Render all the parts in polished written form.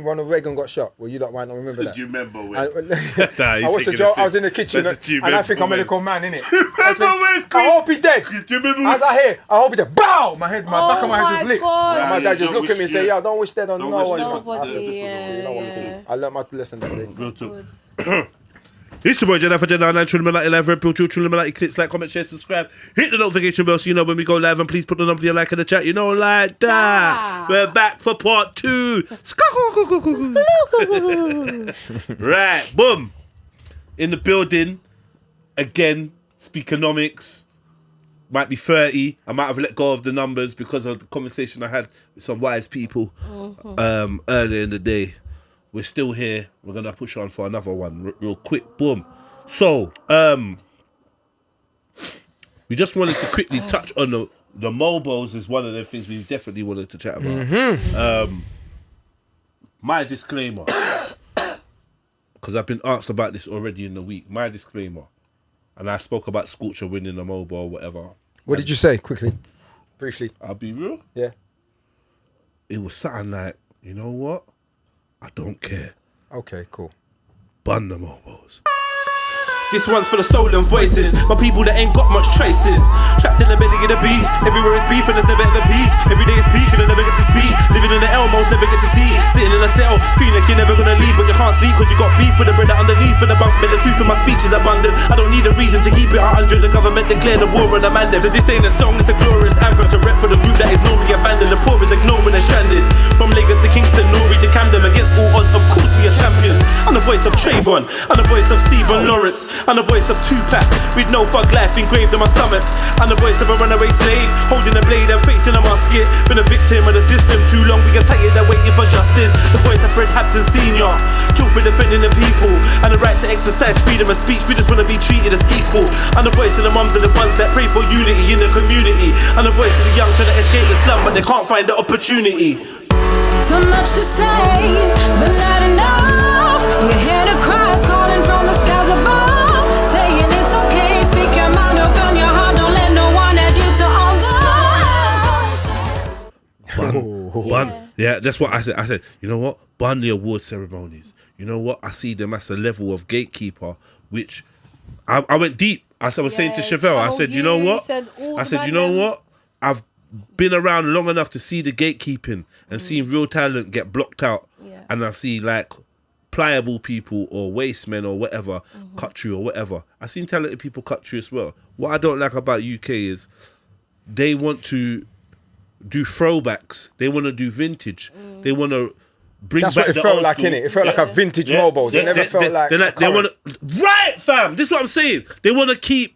Ronald Reagan got shot. Well, you don't might not remember that. Do you remember when? I watched the joke. I was in the kitchen and I think I'm a little man, innit? I hope he dead. Do you remember As I hear, I hope he dead. Bow! My back of my head just lit. And my dad just looked at me and said, "Yeah, don't wish dead on no one." I learned my lesson that day. It's your boy Jedi for Jedi 9, Trillium Light 11, Real True, Trillium Light, clicks, like, comment, share, subscribe, hit the notification bell so you know when we go live, and please put the number for your like in the chat, you know, like that. We're back for part 2. Right, boom. In the building, again, Speakenomics. Might be 30. I might have let go of the numbers because of the conversation I had with some wise people earlier in the day. We're still here. We're going to push on for another one real quick. Boom. So, we just wanted to quickly touch on the Mobos is one of the things we definitely wanted to chat about. My disclaimer, because I've been asked about this already in the week. My disclaimer, and I spoke about Scorcher winning a Mobo or whatever. What did you say, quickly? Briefly. I'll be real. Yeah. It was something like, you know what? I don't care. Okay, cool. Bun the Mobos. This one's for the stolen voices, my people that ain't got much traces. Trapped in the belly of the beast, everywhere is beef and there's never ever peace. Every day is peak and I never get to speak. Living in the Elmos, never get to see. Sitting in a cell, feeling like you're never gonna leave, but you can't sleep cause you got beef with the bread underneath in the bunk. But the truth in my speech is abundant. I don't need a reason to keep it 100. The government declared the war on the man. So this ain't a song, it's a glorious anthem to rep for the group that is normally abandoned. The poor is ignored when they're stranded. From Lagos to Kingston, Newry to Camden, against all odds, of course we are champions. I'm the voice of Trayvon, I'm the voice of Stephen Lawrence, I'm the voice of Tupac, with no thug life engraved on my stomach. I'm the voice of a runaway slave, holding a blade and facing a musket. Been a victim of the system too long, we got tired and waiting for justice. The voice of Fred Hampton Sr., killed for defending the people and the right to exercise freedom of speech. We just want to be treated as equal. I'm the voice of the mums and the ones that pray for unity in the community. I'm the voice of the young trying to escape the slum, but they can't find the opportunity. So much to say, but not enough. You hear the cries calling from the skies above, saying it's okay, speak your mind, open your heart, don't let no one add you to all. Bun. Yeah, that's what I said. I said, you know what? Bun the award ceremonies. You know what? I see them as a level of gatekeeper, which I went deep. As I was saying to Chevelle, I said, you know what? I said, you know what? I've been around long enough to see the gatekeeping and seen real talent get blocked out. And I see like pliable people or waste men or whatever cut through or whatever. I've seen talented people cut through as well. What I don't like about UK is they want to do throwbacks. They want to do vintage. They want to bring That's back what it the felt old like, school. innit? It felt like a vintage Mobos. It never felt like they want to, right, fam. This is what I'm saying. They want to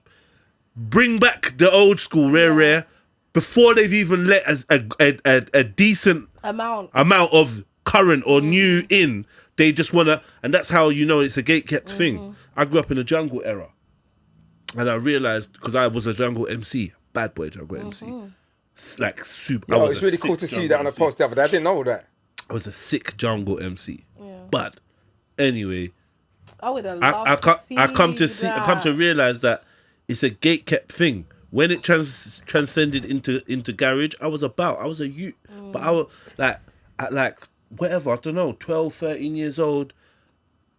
bring back the old school, rare, before they've even let a decent amount of current or new in. They just want to, and that's how you know it's a gatekept thing. I grew up in a jungle era, and I realised, because I was a jungle MC, bad boy jungle MC, like super. Yo, it's really cool to see that on a post the other day. I didn't know that. I was a sick jungle MC, but anyway, I come to realise that it's a gatekept thing. When it transcended into garage, I was a youth, but I was like whatever, I don't know, 12, 13 years old.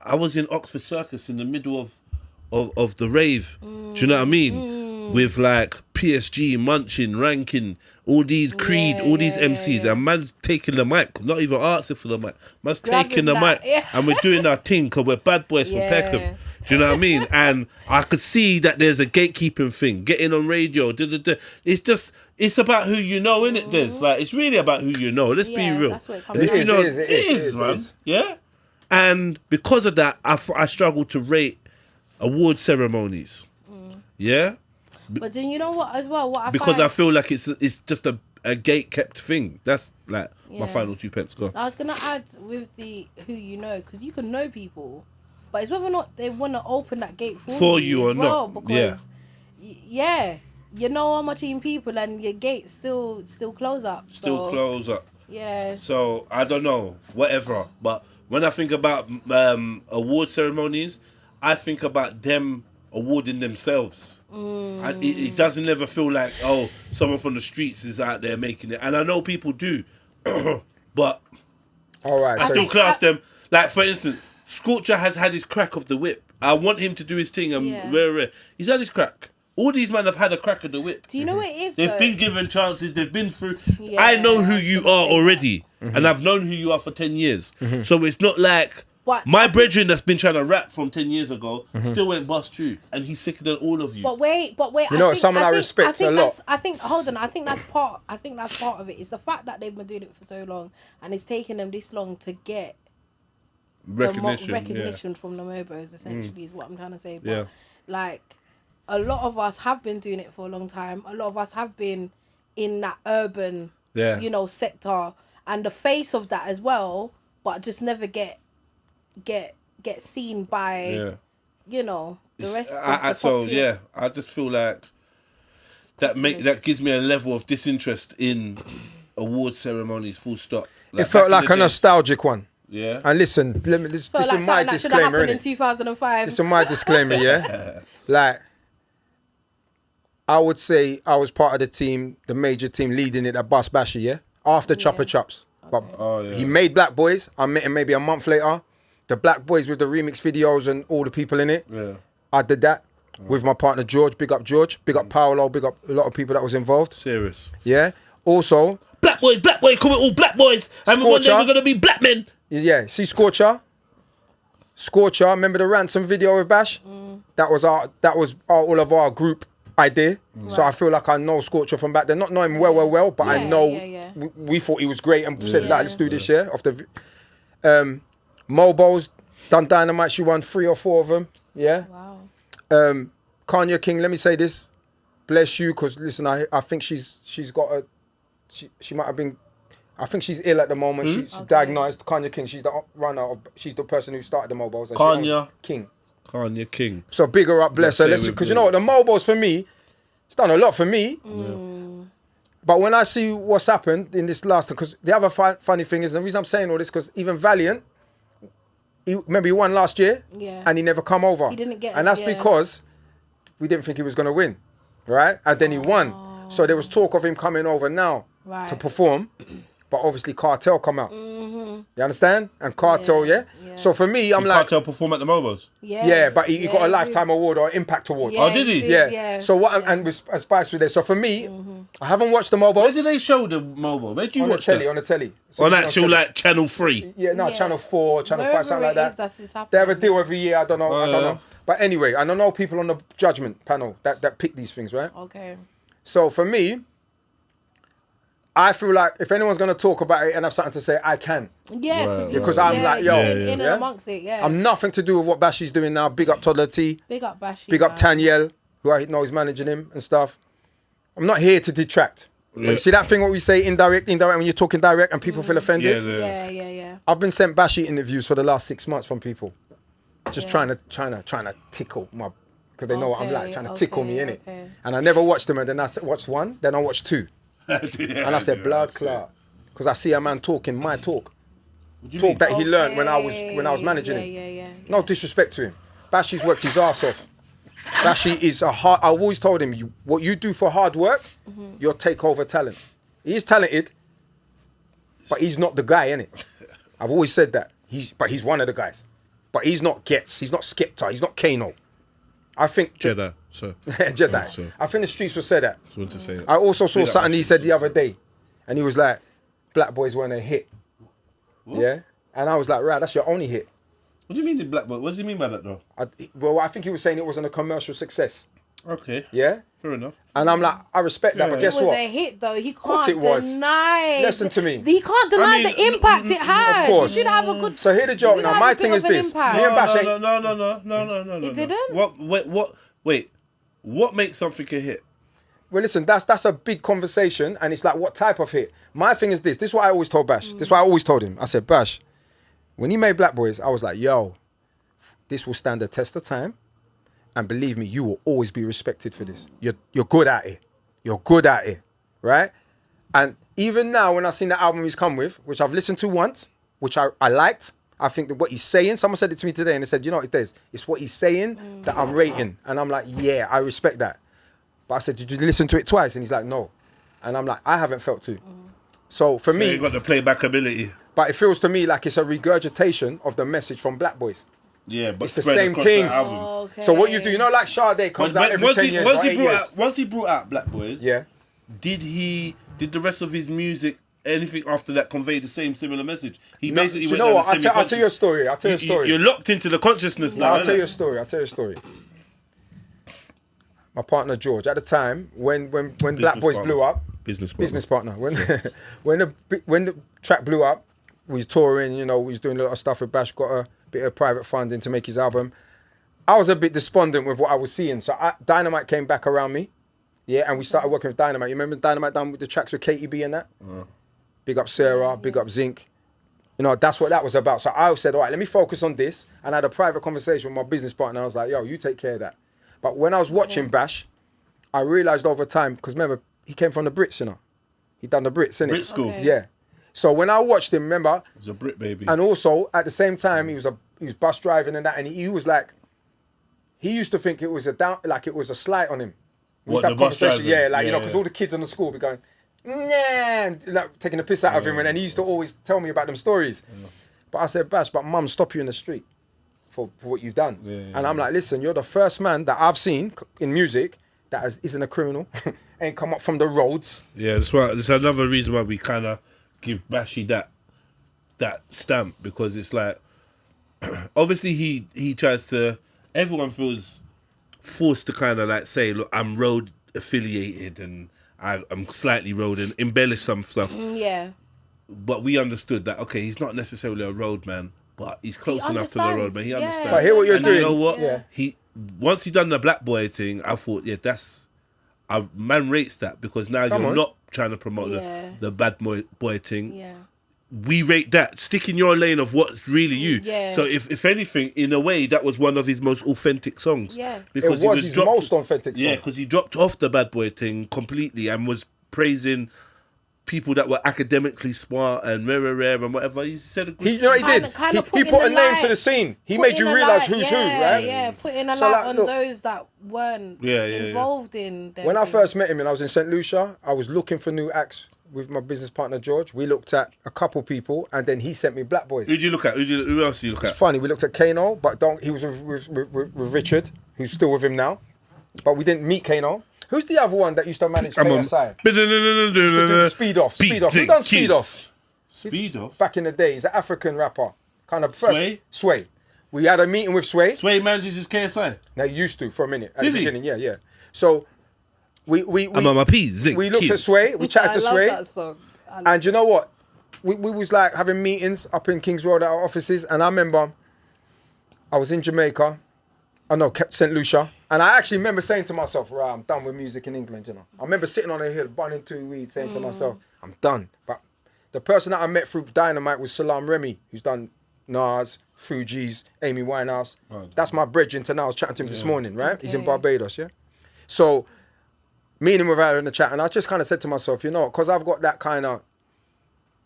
I was in Oxford Circus in the middle of the rave. Do you know what I mean? With like PSG, Munchin, Rankin, all these Creed, all these MCs, and man's taking the mic, not even asking for the mic. Man's taking the mic, and we're doing our thing because we're bad boys from Peckham. Do you know what I mean? And I could see that there's a gatekeeping thing, getting on radio. It's about who you know, innit? Des? Like, it's really about who you know. Let's be real. That's what it comes to. It is, man. Yeah. And because of that, I struggle to rate award ceremonies. Yeah. But then you know what as well? I feel like it's just a gate kept thing. That's like my final 2 pence. Go. I was gonna add with the who you know, because you can know people, but it's whether or not they want to open that gate for you or not. Because you know all my team people, and your gates still close up. Close up. Yeah. So I don't know, whatever. But when I think about award ceremonies, I think about them awarding themselves. It doesn't ever feel like, oh, someone from the streets is out there making it. And I know people do, but All right. I still class them. Like, for instance, Scorcher has had his crack of the whip. I want him to do his thing and rare. He's had his crack. All these men have had a crack of the whip. Do you know what it is? They've been given chances. They've been through. I know who you are already, and I've known who you are for 10 years. So it's not like my brethren that's been trying to rap from 10 years ago still went bust through, and he's sicker than all of you. But wait. You know, someone I respect a lot. I think that's part of it. Is the fact that they've been doing it for so long, and it's taken them this long to get recognition from the Mobos. Essentially, is what I'm trying to say. But like, a lot of us have been doing it for a long time. A lot of us have been in that urban, sector, and the face of that as well, but just never get seen by, the rest of the population. I just feel like that gives me a level of disinterest in award ceremonies. Full stop. Like, it felt like a nostalgic one. Yeah. And listen, this is my disclaimer. In 2005. This is my disclaimer. Yeah. Like, I would say I was part of the team, the major team leading it at Bashy, yeah? After Chopper Chops. But he made Black Boys. I met him maybe a month later. The Black Boys with the remix videos and all the people in it. Yeah. I did that with my partner George. Big up George. Big up Paolo. Big up a lot of people that was involved. Serious. Yeah. Also... Black boys, call it all black boys. And one day we're going to be black men. Yeah. See Scorcher, remember the ransom video with Bash? That was all of our group idea. Right. So I feel like I know Scorcher from back then. Not know him well, but I know we thought he was great and said, let's do this year. Off the Mobo's done Dynamite. She won 3 or 4 of them. Yeah. Wow. Kanye King, let me say this. Bless you, because listen, I think she's got a... She might have been... I think she's ill at the moment. She's diagnosed. Kanye King, she's the runner. She's the person who started the Mobos. Kanye King. So big her up, bless her. Because you know what, the Mobos for me, it's done a lot for me. But when I see what's happened in this last... Because the other funny thing is, the reason I'm saying all this, because even Valiant, remember he won last year? Yeah. And he never come over. He didn't get... And that's because we didn't think he was going to win. Right? And then he won. So there was talk of him coming over now to perform, but obviously Cartel come out. You understand? And Cartel, So for me, I'm like... Cartel perform at the Mobos? Yeah, but he got a Lifetime Award or Impact Award. Yeah, oh, did he? Yeah. So what? And with Spice with it. So for me, I haven't watched the Mobos. Where did they show the Mobo? Where do you watch that? On the telly. So on actual like Channel 3? Yeah, no, Channel 4, Channel 5, something like that. They have a deal every year. I don't know. But anyway, I don't know people on the judgment panel that pick these things, right? Okay. So for me, I feel like if anyone's going to talk about it and have something to say, I can. Yeah, because I'm like, yo. In and amongst it, I'm nothing to do with what Bashy's doing now. Big up Toddler T. Big up Bashy. Big up Taniel, who I know is managing him and stuff. I'm not here to detract. Yeah. You see that thing what we say, indirect, when you're talking direct and people feel offended? Yeah. I've been sent Bashy interviews for the last 6 months from people. Just trying to tickle my... Because they know what I'm like, trying to tickle me, innit? And I never watched them, and then I watched 1, then I watched 2. And I said, blood clot. Because I see a man talking my talk. Talk that he learned when I was managing him. No disrespect to him. Bashy's worked his ass off. Bashy is I've always told him, what you do for hard work, you'll take over talent. He's talented, but he's not the guy, innit? I've always said that. But he's one of the guys. But he's not Getz, he's not Skepta, he's not Kano. I think... Jedi, sir. Jedi. Sir. I think the streets will say that. Just want to say that. I also saw something he said the other day. And he was like, Black Boys weren't a hit. What? Yeah? And I was like, right, that's your only hit. What do you mean the Black Boy? What does he mean by that though? I think he was saying it wasn't a commercial success. Okay. Yeah? Fair enough. And I'm like, I respect that, but guess what? It was a hit though. He can't deny. Listen to me. He can't deny the impact it had. Of course. It did have a good... So hear the joke now. My thing is this. No. It didn't? Wait. What makes something a hit? Well, listen, that's a big conversation, and it's like, what type of hit? My thing is this. This is what I always told Bash. This is what I always told him. I said, Bash, when he made Black Boys, I was like, yo, this will stand the test of time. And believe me, you will always be respected for this. You're good at it. You're good at it, right? And even now, when I seen the album he's come with, which I've listened to once, which I liked, I think that what he's saying, someone said it to me today, and they said, you know what it is? It's what he's saying that I'm rating. And I'm like, yeah, I respect that. But I said, did you listen to it twice? And he's like, no. And I'm like, I haven't felt to. So for me... you got the playback ability. But it feels to me like it's a regurgitation of the message from Black Boys. Yeah, but it's the same thing. Okay. So what you do, you know, like Sade comes out every 10 years, once he brought out Black Boys, yeah. Did the rest of his music, anything after that, convey the similar message? He basically do you know what? I'll tell you a story. You're locked into the consciousness now. I'll tell you a story. My partner George, at the time when Black Boys blew up, business partner. When the track blew up, we was touring. You know, we was doing a lot of stuff with Bash. Got a bit of private funding to make his album. I was a bit despondent with what I was seeing, so Dynamite came back around me. Yeah, and we started working with Dynamite. You remember Dynamite done with the tracks with KTB and that? Big up Sarah, big up Zinc. You know, that's what that was about. So I said, all right, let me focus on this. And I had a private conversation with my business partner. I was like, yo, you take care of that. But when I was watching Bash, I realised over time, because remember, he came from the Brits, you know. He done the Brits, innit? Brit school. Okay. Yeah. So when I watched him, remember? He was a Brit baby. And also, at the same time, he was bus driving and that. And he was like, he used to think it was a slight on him. We used to have conversation, because all the kids in the school be going, nah, like, taking the piss out of him, and then he used to always tell me about them stories. Yeah. But I said, Bash, but mum stop you in the street for what you've done. And I'm like, listen, you're the first man that I've seen in music that isn't a criminal, ain't come up from the roads. Yeah, that's another reason why we kind of give Bashy that stamp, because it's like, obviously he tries to, everyone feels forced to kind of like say, look, I'm road affiliated and I'm slightly road and embellish some stuff. Yeah. But we understood that, okay, he's not necessarily a road man, but he's close enough to the road man. He understands. I hear what you're doing. You know what? Yeah. Once he done the Black Boy thing, I thought, man rates that, because now you're not trying to promote the bad boy thing. Yeah. We rate that. Stick in your lane of what's really you. Yeah. So if anything, in a way, that was one of his most authentic songs. Yeah. Because it was his most authentic song. Yeah, because he dropped off the bad boy thing completely and was praising people that were academically smart and rare and whatever. He said a good he put a name to the scene. He made you realise who's who, right? Yeah, putting a light on those that weren't involved in them. When I first met him and I was in St. Lucia, I was looking for new acts with my business partner George. We looked at a couple people and then he sent me Black Boys. Who'd you look at? Who else did you look at? It's funny, we looked at Kano, but he was with Richard, who's still with him now. But we didn't meet Kano. Who's the other one that used to manage KSI? Speed Off. Who done Speed Off? Speed Off? Back in the day, he's an African rapper. Kind of Sway. We had a meeting with Sway. Sway manages his KSI? No, he used to for a minute. At the beginning, yeah. So we I'm on my P's. We looked at Sway, we chatted to Sway. That song. And you know what? We was like having meetings up in Kings Road at our offices, and I remember I was in Jamaica. St. Lucia. And I actually remember saying to myself, right, I'm done with music in England, you know. I remember sitting on a hill, burning 2 weeds, saying to myself, I'm done. But the person that I met through Dynamite was Salam Remy, who's done Nas, Fugees, Amy Winehouse. That's my brethren to now. I was chatting to him this morning, right? Okay. He's in Barbados, yeah? So, meeting with her in the chat, and I just kind of said to myself, you know, because I've got that kind of,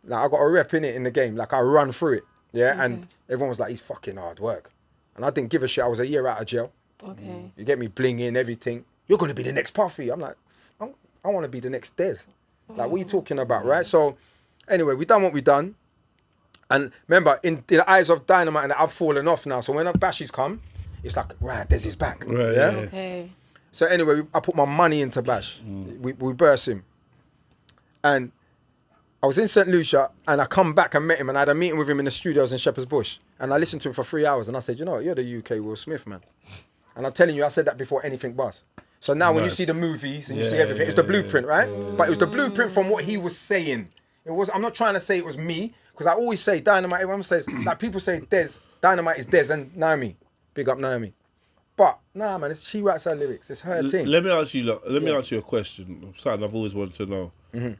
like, I got a rep in it in the game. Like, I run through it, yeah? Okay. And everyone was like, he's fucking hard work. And I didn't give a shit. I was a year out of jail. Okay. You get me blinging, everything. You're going to be the next Puffy. I'm like, I want to be the next Dez. Like, what are you talking about, right? So, anyway, we done what we done. And remember, in the eyes of Dynamite, and I've fallen off now. So when Bashy's come, it's like, right, Dez is back. Right, yeah? Okay. So anyway, I put my money into Bash. We burst him. And I was in St. Lucia, and I come back and met him, and I had a meeting with him in the studios in Shepherd's Bush. And I listened to him for 3 hours, and I said, you know what, you're the UK Will Smith, man. And I'm telling you, I said that before anything bust. So now when you see the movies and you see everything, it's the blueprint, right? But it was the blueprint from what he was saying. I'm not trying to say it was me, because I always say Dynamite, everyone says, like people say Dez, Dynamite is Dez and Naomi. Big up Naomi. But, nah, man, she writes her lyrics. It's her thing. Let me ask you a question, something I've always wanted to know. Mm-hmm.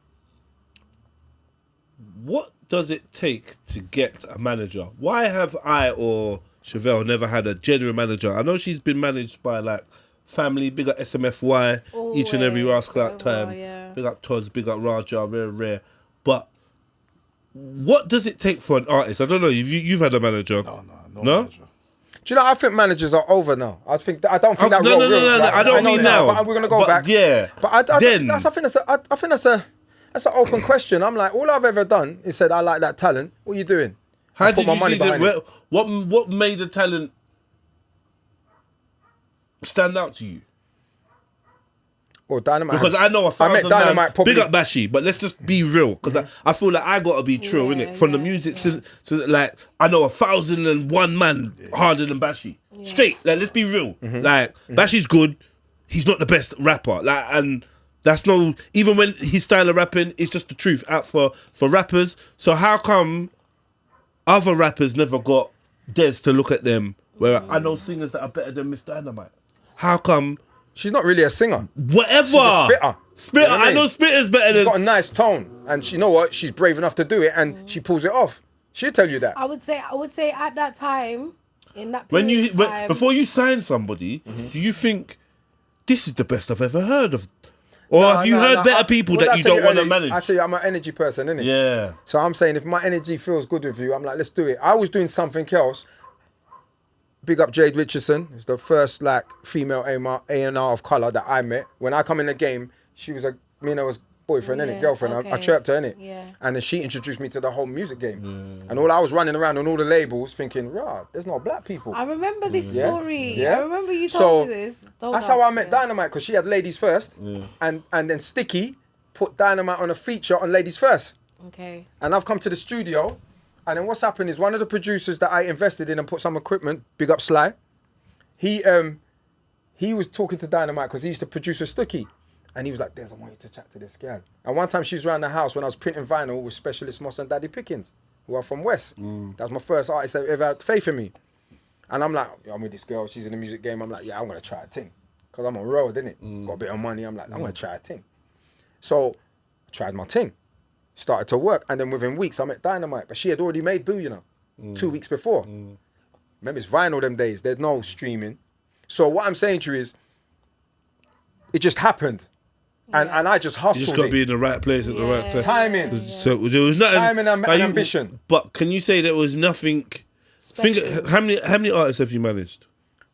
What does it take to get a manager? Why have I or Chevelle never had a genuine manager? I know she's been managed by like family, big up SMFY, each and every rascal time. Yeah. Big up Tods, big up Raja, rare. But what does it take for an artist? I don't know. You've had a manager. No manager. Do you know? I think managers are over now. I don't think that. No. I don't mean now. But we're gonna go back. Yeah. But I think that's a. That's an open question. I'm like, all I've ever done is said, I like that talent. What are you doing? How did you see that? What made the talent stand out to you? Or Dynamite. Because I know 1,000 Dynamite man. probably. Big up Bashy, but let's just be real. Because I feel like I gotta be true, innit? From the music, so like I know 1,001 man harder than Bashy. Straight, like let's be real. Like Bashy's good. He's not the best rapper. Like, and that's no. Even when his style of rapping is just the truth out for rappers. So how come other rappers never got Des to look at them? Where I know singers that are better than Miss Dynamite. How come? She's not really a singer. Whatever. She's a spitter. Spitter. I know Spitter's better She's than. got a nice tone, and you know what? She's brave enough to do it, and she pulls it off. She'll tell you that. I would say at that time, in that When period you of time, before you sign somebody, do you think this is the best I've ever heard of, or have you heard better people that you don't want to manage? I tell you, I'm an energy person, innit? Yeah. So I'm saying, if my energy feels good with you, I'm like, let's do it. I was doing something else. Big up Jade Richardson, who's the first like female A&R of colour that I met. When I come in the game, she was me and her was boyfriend, innit? Girlfriend. Okay. I chirped her, innit? Yeah. And then she introduced me to the whole music game. And all I was running around on all the labels thinking, rah, there's no black people. I remember this story. Yeah. I remember you told me this. That's how I met Dynamite, because she had Ladies First. And then Sticky put Dynamite on a feature on Ladies First. Okay. And I've come to the studio, and then what's happened is one of the producers that I invested in and put some equipment, big up Sly, he was talking to Dynamite because he used to produce with Sticky. And he was like, Des, I want you to chat to this girl. And one time she was around the house when I was printing vinyl with Specialist Moss and Daddy Pickens, who are from West. That was my first artist that ever had faith in me. And I'm like, I'm with this girl, she's in the music game. I'm like, yeah, I'm going to try a thing. Because I'm on road, innit? Got a bit of money. I'm like, I'm going to try a thing. So I tried my thing. Started to work. And then within weeks, I met Dynamite. But she had already made Boo, 2 weeks before. Remember, it's vinyl them days. There's no streaming. So what I'm saying to you is, it just happened. And I just hustled. You just got to be in the right place at the right time. Timing. So there was nothing. Timing and ambition. But can you say there was nothing? How many artists have you managed?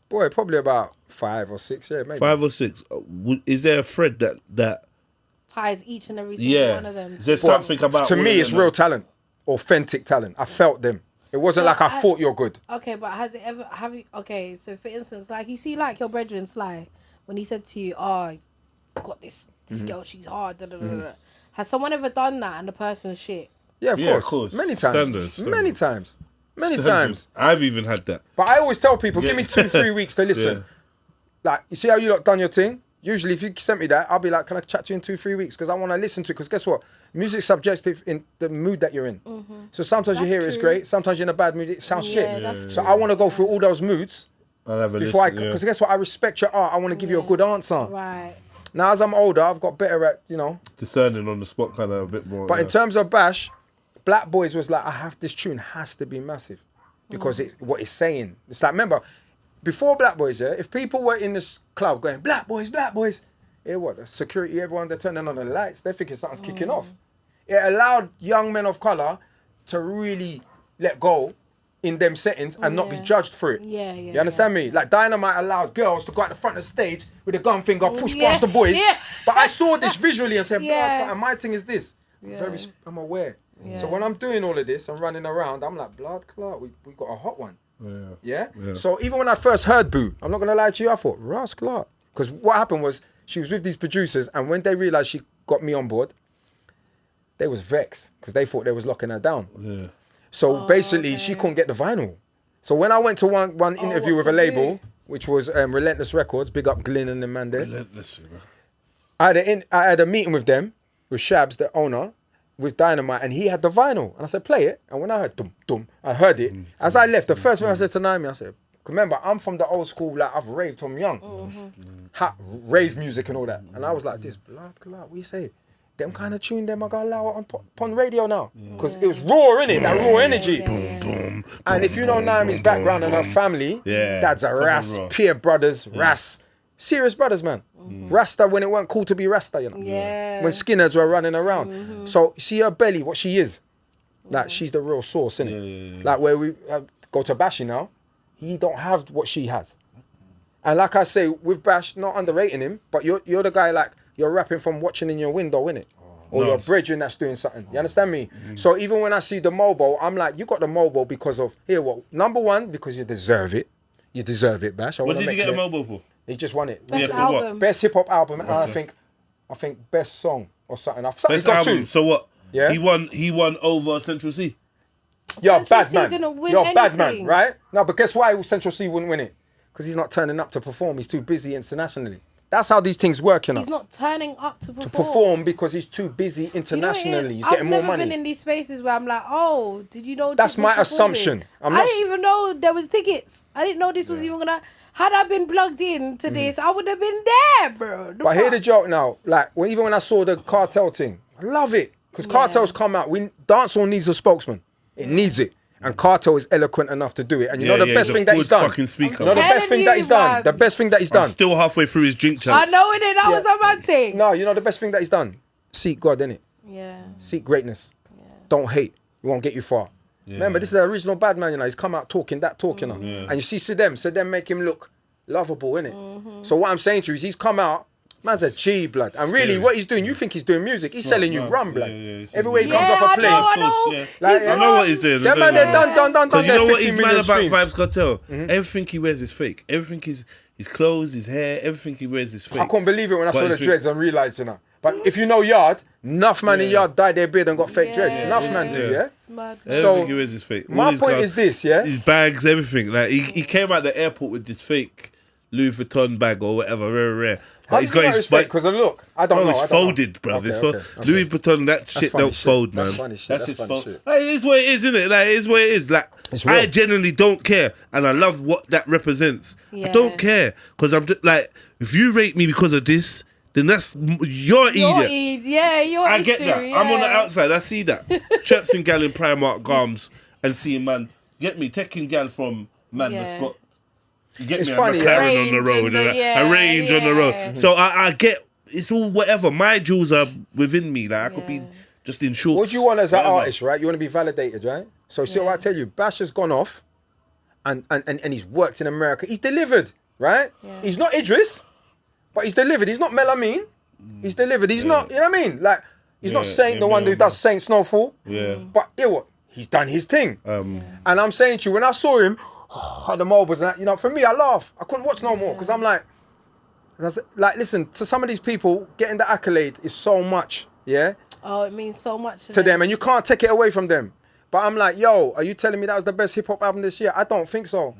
Boy, probably about 5 or 6, yeah, maybe. 5 or 6. Is there a thread that ties each and every single one of them? Is there something about? To me, it's real talent, authentic talent. I felt them. It wasn't like I thought you're good. Okay, but has it ever okay, so for instance, like you see like your brethren Sly, when he said to you, oh, got this girl, she's hard, da, da, da, da. Has someone ever done that and the person's shit? Yeah, of course. Many times. Standard. Many times. I've even had that. But I always tell people, give me 2-3 weeks to listen. Yeah. Like, you see how you lot done your thing? Usually, if you sent me that, I'll be like, can I chat to you in 2-3 weeks? Because I want to listen to it. Because guess what? Music's subjective in the mood that you're in. So sometimes you hear it's great. Sometimes you're in a bad mood. It sounds shit. So I want to go through all those moods before because guess what? I respect your art. I want to give you a good answer. Right. Now, as I'm older, I've got better at, discerning on the spot kind of a bit more. But in terms of Bash, Black Boys was like, this tune has to be massive because what it's saying. It's like, remember, before Black Boys, if people were in this club going, Black Boys, the security, everyone, they're turning on the lights, they're thinking something's kicking off. It allowed young men of colour to really let go in them settings and not be judged for it. You understand me? Like Dynamite allowed girls to go at the front of the stage with a gun finger, push past the boys. But I saw this visually and said, blood, and my thing is this. I'm aware. So when I'm doing all of this, I'm running around, I'm like, blood clot, we got a hot one. Yeah? So even when I first heard Boo, I'm not going to lie to you, I thought, Ross Clark. Because what happened was, she was with these producers, and when they realised she got me on board, they was vexed, because they thought they was locking her down. So basically, she couldn't get the vinyl. So when I went to one interview with a label, which was Relentless Records, big up Glyn and the man there. Relentless, man. I had a meeting with them, with Shevz, the owner, with Dynamite, and he had the vinyl. And I said, play it. And when I heard dum, dum, I heard it. As I left, the first thing I said to Naomi, I said, remember, I'm from the old school, like I've raved from young. Rave music and all that. And I was like, this blood clot, what you say? Them kind of tune, them I got to allow it on radio now. Because it was raw, innit? That raw energy. Boom. And if you know Naomi's background and her family, dad's a Ras, Peer Brothers, Ras. Serious brothers, man. Rasta when it weren't cool to be Rasta, when skinheads were running around. So see her belly, what she is. Like she's the real source, innit? Like where we go to Bashy now, he don't have what she has. And like I say, with Bash, not underrating him, but you're the guy like, you're rapping from watching in your window, innit? or your brethren that's doing something. You understand me? So even when I see the MOBO, I'm like, you got the MOBO because of, here, what? Number one, because you deserve it. You deserve it, Bash. What did you get the MOBO for? He just won it. Best album. Best hip hop album. And I think best song or something. He's got album. two. So what? Yeah. He won over Central C. You're bad C man. didn't win You're bad man, anything. right? No, but guess why Central C wouldn't win it? Because he's not turning up to perform. He's too busy internationally. That's how these things work, you know. He's not turning up to perform. To perform because he's too busy internationally. He's getting more money. I've never been in these spaces where I'm like, oh, did you know? That's my assumption. I didn't even know there was tickets. I didn't know this was even gonna. Had I been plugged in to this, I would have been there, bro. But hear the joke now. Like even when I saw the Cartel thing, I love it because Cartel's come out. Dancehall needs a spokesman. It needs it. And Cartel is eloquent enough to do it. And you know the best thing that he's done? Fucking speaker. You know the best thing that he's done? The best thing that he's done. I'm still halfway through his drink I chance. know it. That was a bad thing. No, you know the best thing that he's done? Seek God, innit? Yeah. Seek greatness. Don't hate. It won't get you far. Remember, this is the original bad man, you know. He's come out talking, you know. And you see Saddam make him look lovable, innit? So what I'm saying to you is he's come out, man's a G, blood. And really, what he's doing, you think he's doing music. He's selling you rum, blood. Everywhere he comes off a plane. I know. I know what he's doing. That man, they're done. Because you know what he's mad about streams. Vibes Cartel? Everything he wears is fake. Everything his clothes, his hair, everything he wears is fake. I couldn't believe it when I saw the it's dreads and realised, you know. But if you know Yard, enough man in Yard dyed their beard and got fake dreads. Enough man do, yeah? Everything he wears is fake. All My his point clothes, is this, yeah? his bags, everything. Like he came out the airport with this fake Louis Vuitton bag or whatever, rare. How he's got his fake? Because look, I don't know. It's folded, bruv. Okay. Louis Vuitton, that shit don't fold, man. That's funny shit. That's funny shit. Like, it is what it is, isn't it? Like, it is what it is. Like, I genuinely don't care, and I love what that represents. I don't care because I'm just like, if you rate me because of this, then that's you're idiot. You're I get that. I'm on the outside. I see that. Traps and gal in Primark garms and seeing man get me taking gal from man that's got. You get me a McLaren on the road, a range on the road. So I get it's all whatever. My jewels are within me. Like I could be just in shorts. What do you want as an artist, right? You want to be validated, right? So see what I tell you. Bash has gone off, and he's worked in America. He's delivered, right? Yeah. He's not Idris, but he's delivered. He's not Melamine. He's delivered. He's not. You know what I mean? Like he's not Saint, the one who does Saint Snowfall. Yeah. But what? He's done his thing. And I'm saying to you, when I saw him. At the Mobos and that, you know, for me, I laugh. I couldn't watch no more because I'm like, listen, to some of these people, getting the accolade is so much, yeah? Oh, it means so much to them, and you can't take it away from them. But I'm like, yo, are you telling me that was the best hip hop album this year? I don't think so.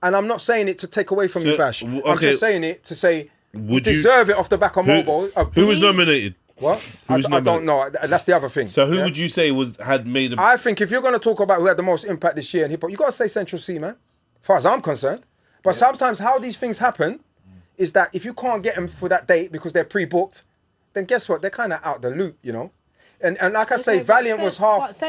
And I'm not saying it to take away from you, Bash. I'm just saying it to say, you deserve it off the back of Mobo. Who was nominated? What? I don't know. That's the other thing. So who would you say had made a... I think if you're going to talk about who had the most impact this year in hip-hop, you got to say Central C, man. As far as I'm concerned. But sometimes how these things happen is that if you can't get them for that date because they're pre-booked, then guess what? They're kind of out the loop, you know? And like I say, Valiant was half...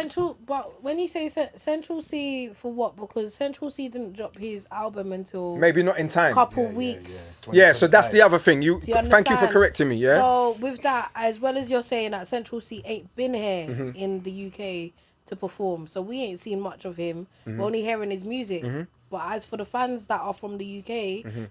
But when you say Central C, for what? Because Central C didn't drop his album until... Maybe not in time. Couple weeks. Yeah, so that's the other thing. Thank you for correcting me, yeah? So with that, as well as you're saying that Central C ain't been here in the UK to perform, so we ain't seen much of him. We're only hearing his music. But as for the fans that are from the UK,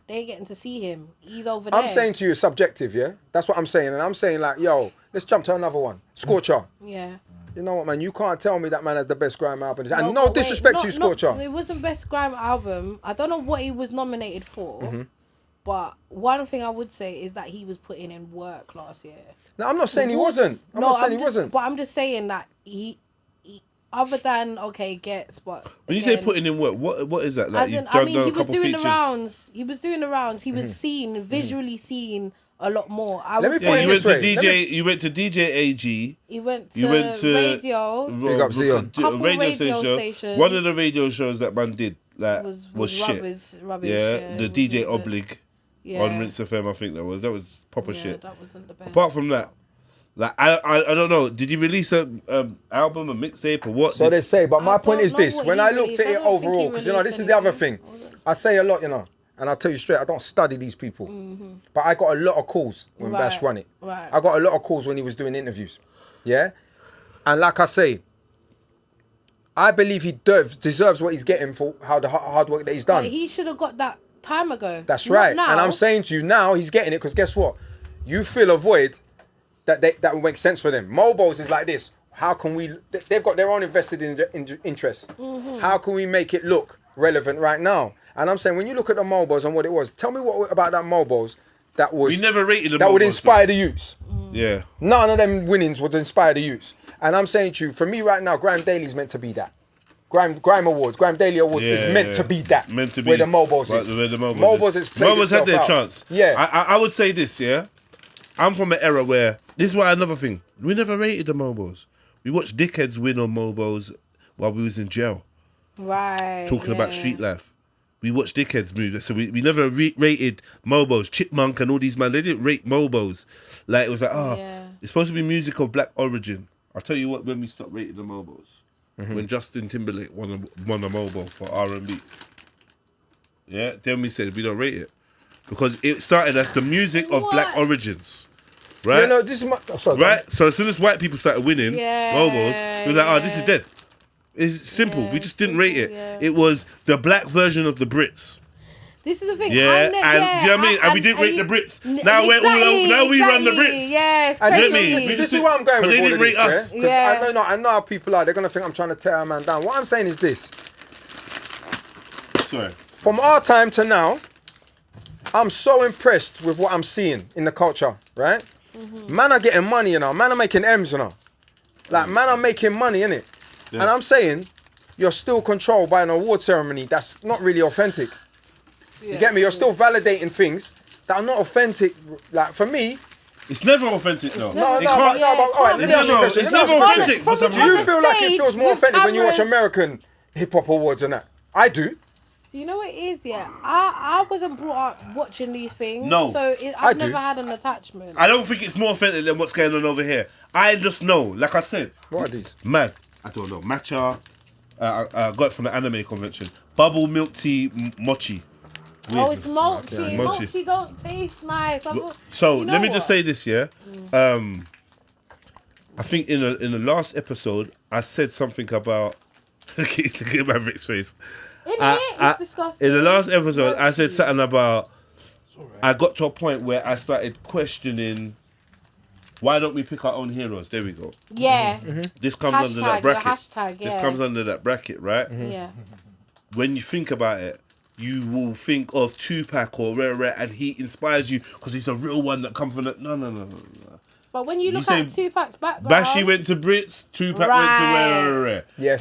they ain't getting to see him. He's over there. I'm saying to you, it's subjective, yeah? That's what I'm saying. And I'm saying like, yo, let's jump to another one. Scorcher. Yeah. You know what, man? You can't tell me that man has the best grime album. And no disrespect to you, Scorcher. It wasn't best grime album. I don't know what he was nominated for. But one thing I would say is that he was putting in work last year. No, I'm not saying he wasn't. I'm not saying he wasn't. But I'm just saying that he other than Gets, but when you say putting in work, what is that? Like he was doing the rounds. He was doing the rounds. He was seen, visually seen a lot more. You went to DJ AG. You went to radio. Big up Zion. Radio station. One of the radio shows that man did was shit. Rubbish. Yeah, the DJ Oblig on Rinse FM. I think that was proper shit. That wasn't the best. Apart from that. Like I don't know. Did you release an album, a mixtape, or what? So they say, but my point is this: when I looked at it overall, because this is the other thing. I say a lot, and I'll tell you straight, I don't study these people, but I got a lot of calls when Bash won it. Right. I got a lot of calls when he was doing interviews, yeah. And like I say, I believe he deserves what he's getting for how the hard work that he's done. But he should have got that time ago. That's right. And I'm saying to you now, he's getting it because guess what? You fill a void that will make sense for them. Mobos is like this. How can we? They've got their own invested interests. How can we make it look relevant right now? And I'm saying, when you look at the Mobos and what it was, tell me what about that Mobos that was... We never rated the that Mobos, would inspire the youths. Yeah. None of them winnings would inspire the youths. And I'm saying to you, for me right now, Grime Daily's meant to be that. Grime Awards, Grime Daily Awards is meant to be that. Meant to be. Where the Mobos is. Where the Mobos is played Mobos had their out. chance. Yeah. I would say this, yeah? I'm from an era where... This is why another thing. We never rated the Mobos. We watched dickheads win on Mobos while we was in jail. Right. Talking about street life. We watched dickheads move. So we never rated Mobos. Chipmunk and all these man, they didn't rate Mobos. Like, it was like, it's supposed to be music of black origin. I'll tell you what, when we stopped rating the Mobos. When Justin Timberlake won a Mobo for R&B. Yeah, then we said we don't rate it. Because it started as the music of black origins. Right? You know, this is my... sorry, right? So as soon as white people started winning Mobos, we were like, this is dead. It's simple. We just didn't rate it. It was the black version of the Brits. This is the thing. Yeah, and do you know what I mean? And we didn't rate the Brits. Now we run the Brits. Yes, this is where I'm going with they all didn't of rate this, us. Yeah? I know how people are. They're going to think I'm trying to tear a man down. What I'm saying is this. Sorry. From our time to now, I'm so impressed with what I'm seeing in the culture, right? Man are getting money, you know. Man are making M's, you know. Like, man are making money, innit? Yeah. And I'm saying, you're still controlled by an award ceremony that's not really authentic. You get me? You're still validating things that are not authentic. Like, for me... It's never authentic, though. All right, let me ask you a question. It's never authentic for some reason. Do you feel like it feels more authentic when you watch American hip-hop awards and that? I do. Do you know what it is? Yeah, I wasn't brought up watching these things. No. So I've never had an attachment. I don't think it's more authentic than what's going on over here. I just know, like I said. What are these? Mad. I don't know. Matcha. I got it from the anime convention. Bubble milk tea mochi. Oh, it's mochi. Yeah. Mochi don't taste nice. So let me just say this, yeah. I think in the last episode I said something about. Look at Maverick's face. It's disgusting. In the last episode, I said something about. I got to a point where I started questioning. Why don't we pick our own heroes? There we go. Yeah. This comes under that bracket. Hashtag, yeah. This comes under that bracket, right? Yeah. When you think about it, you will think of Tupac or Rare, and he inspires you because he's a real one that comes from the... No. But when you look at Tupac's background... Bashy went to Brits, Tupac went to Rare. Yes.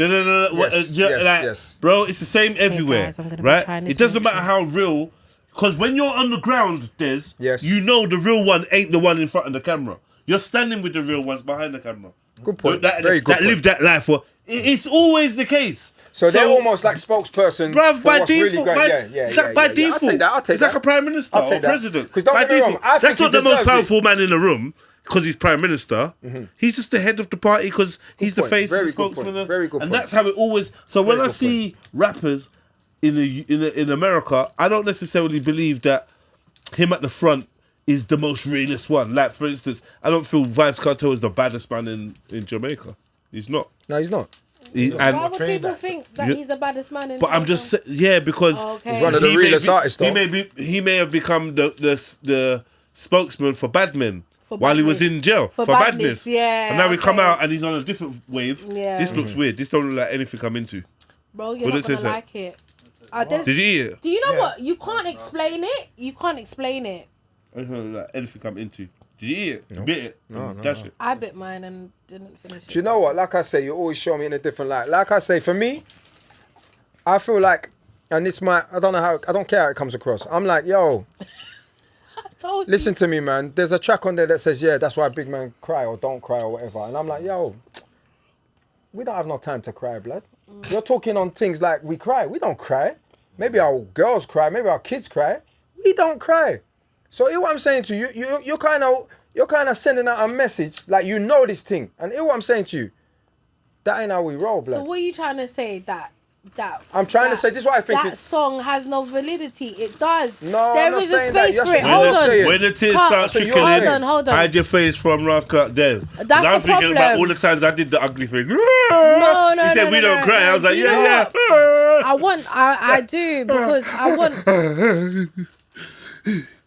Yes. Bro, it's the same everywhere, guys, I'm gonna be right? trying It this doesn't one, matter how real... Because when you're on the ground, Des, yes, you know the real one ain't the one in front of the camera. You're standing with the real ones behind the camera. Good point. Very good point. That live that life. It's always the case. So they're almost like spokesperson. Bruv, for by what's default, really by default, I'll take it's like a prime minister or president. Because don't by get me wrong, default, I think that's not he the most deserves powerful man in the room because he's prime minister. He's just the head of the party because he's the face and the spokesman. Very good point. And that's how it always. So when I see rappers in America, I don't necessarily believe that him at the front is the most realist one. Like, for instance, I don't feel Vybz Kartel is the baddest man in Jamaica. He's not. No, he's not. Why would people think that he's the baddest man in But I'm just because he's one of the realest artists. He may have become the spokesman for bad men while he was in jail for badness. Yeah, and now we come out and he's on a different wave. Yeah. This looks weird. This don't look like anything I'm into. Bro, you're not gonna like it. Did you eat it? Do you know what? You can't explain it. You can't explain it. I don't know like anything I'm into. Did you eat it? You bit it? No. It? I bit mine and didn't finish it. Do you know what? Like I say, you always show me in a different light. Like I say, for me, I feel like, and this might, I don't care how it comes across. I'm like, yo, listen to me, man. There's a track on there that says, yeah, that's why big man cry or don't cry or whatever. And I'm like, yo, we don't have no time to cry, blood. You're talking on things like we cry. We don't cry. Maybe our girls cry. Maybe our kids cry. We don't cry. So hear what I'm saying to you. You're kind of sending out a message like you know this thing. And hear what I'm saying to you. That ain't how we roll, blood. So what are you trying to say? That I'm trying to say this is what I think. That song has no validity. It does. No, there is a space for it. Hold on. When the tears start trickling in, hold on. hide your face from Rough Cut Dead. That's I'm the thinking problem. about all the times I did the ugly face. No. He said we don't cry. I was like, yeah. I do because I want.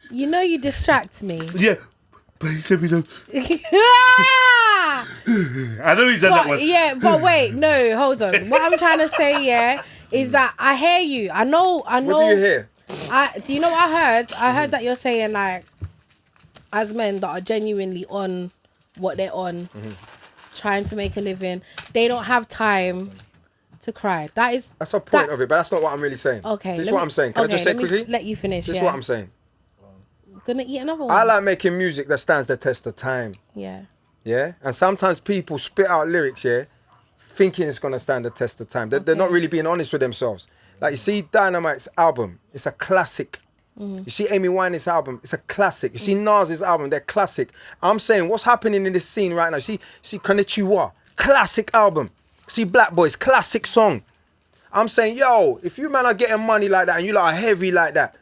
You know, you distract me. Yeah. But he said we don't. I know he's done that one. Yeah, but wait, no, hold on. What I'm trying to say, is that I hear you. I know. What do you hear? Do you know what I heard? I heard that you're saying, like, as men that are genuinely on what they're on, trying to make a living, they don't have time to cry. That's a point of it, but that's not what I'm really saying. Okay. This is what I'm saying. Can I just say quickly? Let you finish. This is what I'm saying. Gonna eat another one. I like making music that stands the test of time. Yeah. Yeah? And sometimes people spit out lyrics, thinking it's gonna stand the test of time. They're not really being honest with themselves. Like, you see Dynamite's album, it's a classic. You see Amy Winehouse's album, it's a classic. You see Nas's album, they're classic. I'm saying, what's happening in this scene right now? See Konnichiwa, classic album. See Black Boys, classic song. I'm saying, yo, if you man are getting money like that and you lot are heavy like that,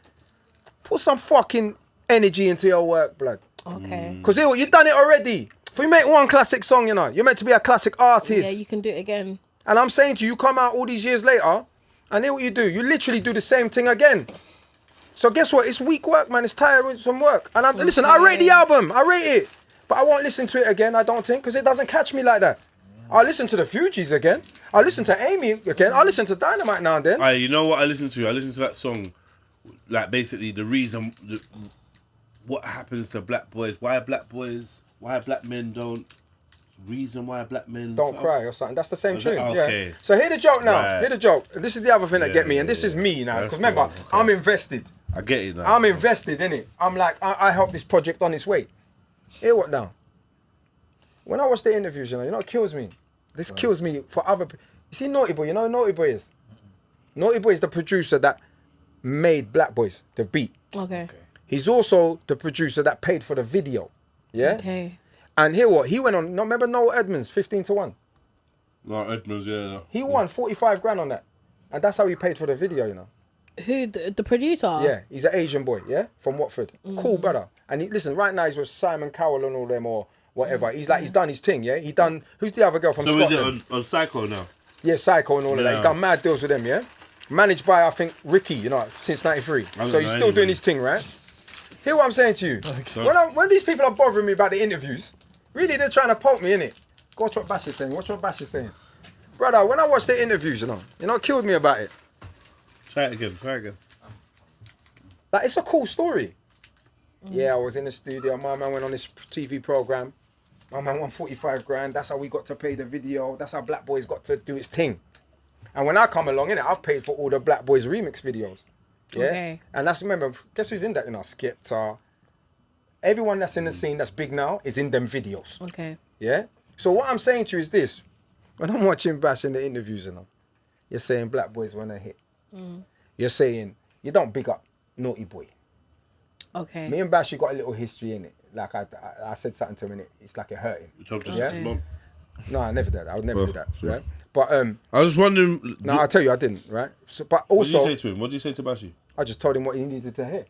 put some fucking energy into your work, blood. Okay. Because you've done it already. If you make one classic song, you're meant to be a classic artist. Yeah, you can do it again. And I'm saying to you, you come out all these years later, and then what you do? You literally do the same thing again. So guess what? It's weak work, man. It's tiring some work. And listen, I rate the album. I rate it. But I won't listen to it again, I don't think, because it doesn't catch me like that. I'll listen to the Fugees again. I'll listen to Amy again. I'll listen to Dynamite now and then. You know what I listen to? I listen to that song, like basically the reason, what happens to black boys, why black men don't, reason why black men don't cry or something. That's the same tune. Okay. Yeah. So hear the joke now. Right. Hear the joke. This is the other thing that get me, and this is me now. Because remember, okay. I'm invested. I get it now. I'm invested in it. I'm like, I helped this project on its way. Hear what now? When I watch the interviews, you know what kills me? This kills me for other people. You see Naughty Boy, you know who Naughty Boy is? Naughty Boy is the producer that made Black Boys, the beat. Okay. He's also the producer that paid for the video. Yeah? Okay. And hear what? He went on, remember Noel Edmonds, 15-1? No, Edmonds, yeah. He won 45 grand on that. And that's how he paid for the video, you know. Who, the producer? Yeah, he's an Asian boy, yeah? From Watford. Cool brother. And listen, right now he's with Simon Cowell and all them or whatever. He's done his thing, yeah? He done, who's the other girl from Scotland? So is it on Psycho now? Yeah, Psycho and all of that. He's done mad deals with them, yeah? Managed by, I think, Ricky, you know, since 93. So he's still doing his thing, right? Hear what I'm saying to you. Okay. When these people are bothering me about the interviews, really they're trying to poke me, innit? Go watch what Bash is saying. Watch what Bash is saying. Brother, when I watch the interviews, you know what killed me about it? Try it again. Like, it's a cool story. Yeah, I was in the studio. My man went on this TV program. My man won 45 grand. That's how we got to pay the video. That's how Black Boys got to do its thing. And when I come along, innit, I've paid for all the Black Boys remix videos. Yeah? Okay. And that's, remember, guess who's in that? You know, Skepta. Everyone that's in the scene that's big now is in them videos. Okay. Yeah? So what I'm saying to you is this. When I'm watching Bash in the interviews, you know, you're saying Black Boys want to hit. You're saying, you don't big up Naughty Boy. Okay. Me and Bash, you got a little history in it. Like I said something to him, and it's like it hurt him. You told his mum? No, I never did. I would never do that. Right? But I was wondering. No, I'll tell you, I didn't. Right. So, but also, what did you say to him? What did you say to Bashy? I just told him what he needed to hear.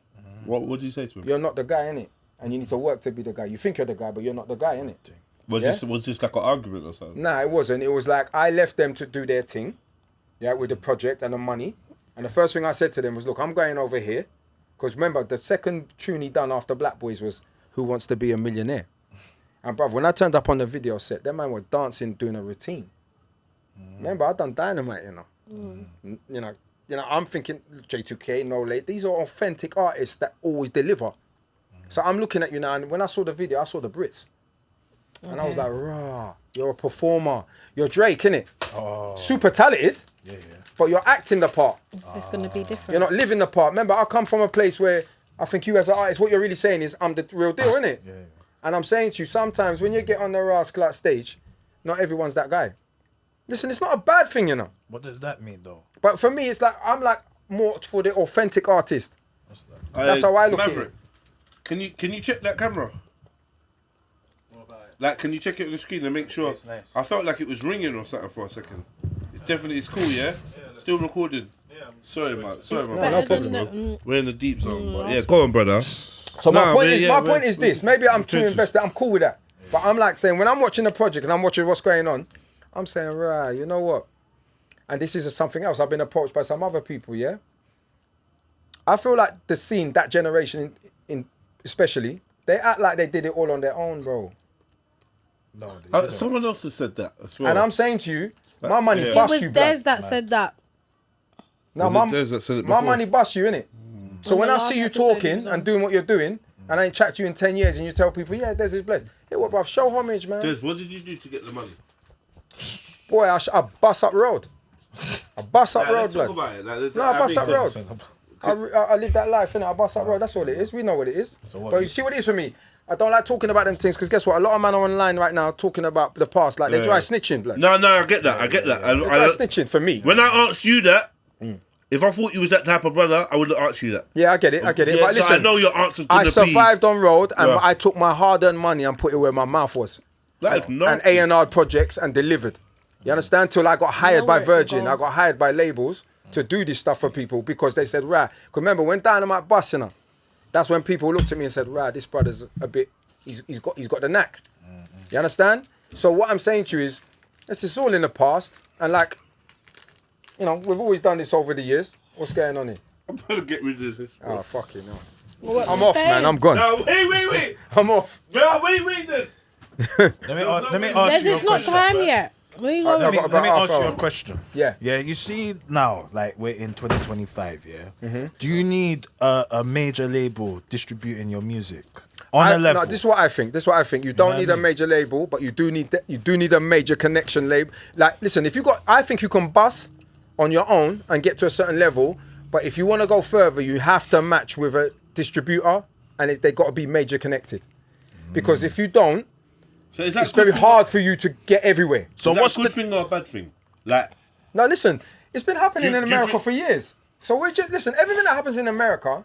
What did you say to him? You're not the guy, innit? And you need to work to be the guy. You think you're the guy, but you're not the guy, innit? Was this like an argument or something? Nah, it wasn't. It was like I left them to do their thing, yeah, with the project and the money. And the first thing I said to them was, look, I'm going over here. Because remember, the second tune he done after Black Boys was Who Wants to Be a Millionaire? And bruv, when I turned up on the video set, them man were dancing, doing a routine. Remember, I done Dynamite, you know. You know, I'm thinking J2K, No Late. These are authentic artists that always deliver. So I'm looking at you now, and when I saw the video, I saw the Brits. And I was like, rah, you're a performer. You're Drake, innit? Oh. Super talented. Yeah. But you're acting the part. It's going to be different. You're not living the part. Remember, I come from a place where I think you as an artist, what you're really saying is I'm the real deal, innit? Yeah. And I'm saying to you, sometimes when you get on the Rascal stage, not everyone's that guy. Listen, it's not a bad thing, you know. What does that mean, though? But for me, it's like, I'm like more for the authentic artist. That's how I look at it. Can you check that camera? Like, can you check it on the screen and make sure? It's nice. I felt like it was ringing or something for a second. It's cool, yeah? Still recording. Sorry, man. No problem, bro. We're in the deep zone, but yeah, go on, brother. So my point is this. Maybe I'm too invested. I'm cool with that. But I'm like saying, when I'm watching the project and I'm watching what's going on, I'm saying, right, you know what? And this is something else. I've been approached by some other people, yeah? I feel like the scene, that generation in especially, They act like they did it all on their own, bro. No, they didn't. Someone else has said that as well. And I'm saying to you, my money yeah. It bust was you, Des blood. that said that. No, Was it Des that said it my before? money bust you, innit? So On when the I last see you episode he talking was on. and doing what you're doing, and I ain't chat to you in 10 years, and you tell people, yeah, Des is blessed. Hey, what, bruv? Show homage, man. Des, what did you do to get the money? Boy, I bust up road. I bust up Nah, road, let's talk blood. about it. No, I bust up road. road. I live that life, innit? I bust up road. That's all it is. We know what it is. So what But you- you see what it is for me? I don't like talking about them things because guess what? A lot of men are online right now talking about the past. Like, they dry snitching, blood. No, I get that. I get that. They dry snitching for me. When I asked you that, if I thought you was that type of brother, I would have asked you that. Yeah, I get it. Yeah, But so listen, I know your answer's I gonna survived on road and Yeah. I took my hard-earned money and put it where my mouth was. Like, no. And A&R projects and delivered. You understand? Till I got hired by where it could Virgin. go. I got hired by labels to do this stuff for people because they said, right. Because remember, when Dynamite bust, you know, that's when people looked at me and said, right, this brother's a bit, he's got the knack. You understand? So what I'm saying to you is, this is all in the past. And like, you know, we've always done this over the years. What's going on here? I'm gonna get rid of this. Oh, fucking hell. What I'm you off, saying? man. I'm gone. No, wait. I'm off. No, wait then. Let me ask There's you a just not question. time yet. Where you I've going? got Let me about ask half you a hour. question. Yeah. Yeah, you see now, like we're in 2025, yeah? Do you need a major label distributing your music on a level? No, this is what I think. You don't what I need a mean? major label, but you do need a major connection label. Like, listen, I think you can bust on your own and get to a certain level, but if you want to go further, you have to match with a distributor, and they got to be major connected. Because if you don't, So is that it's very hard for you to get everywhere. So So what's what's a good thing or a bad thing? Like, Now, listen, it's been happening Do in you America think- for years. So we're just listen. Everything that happens in America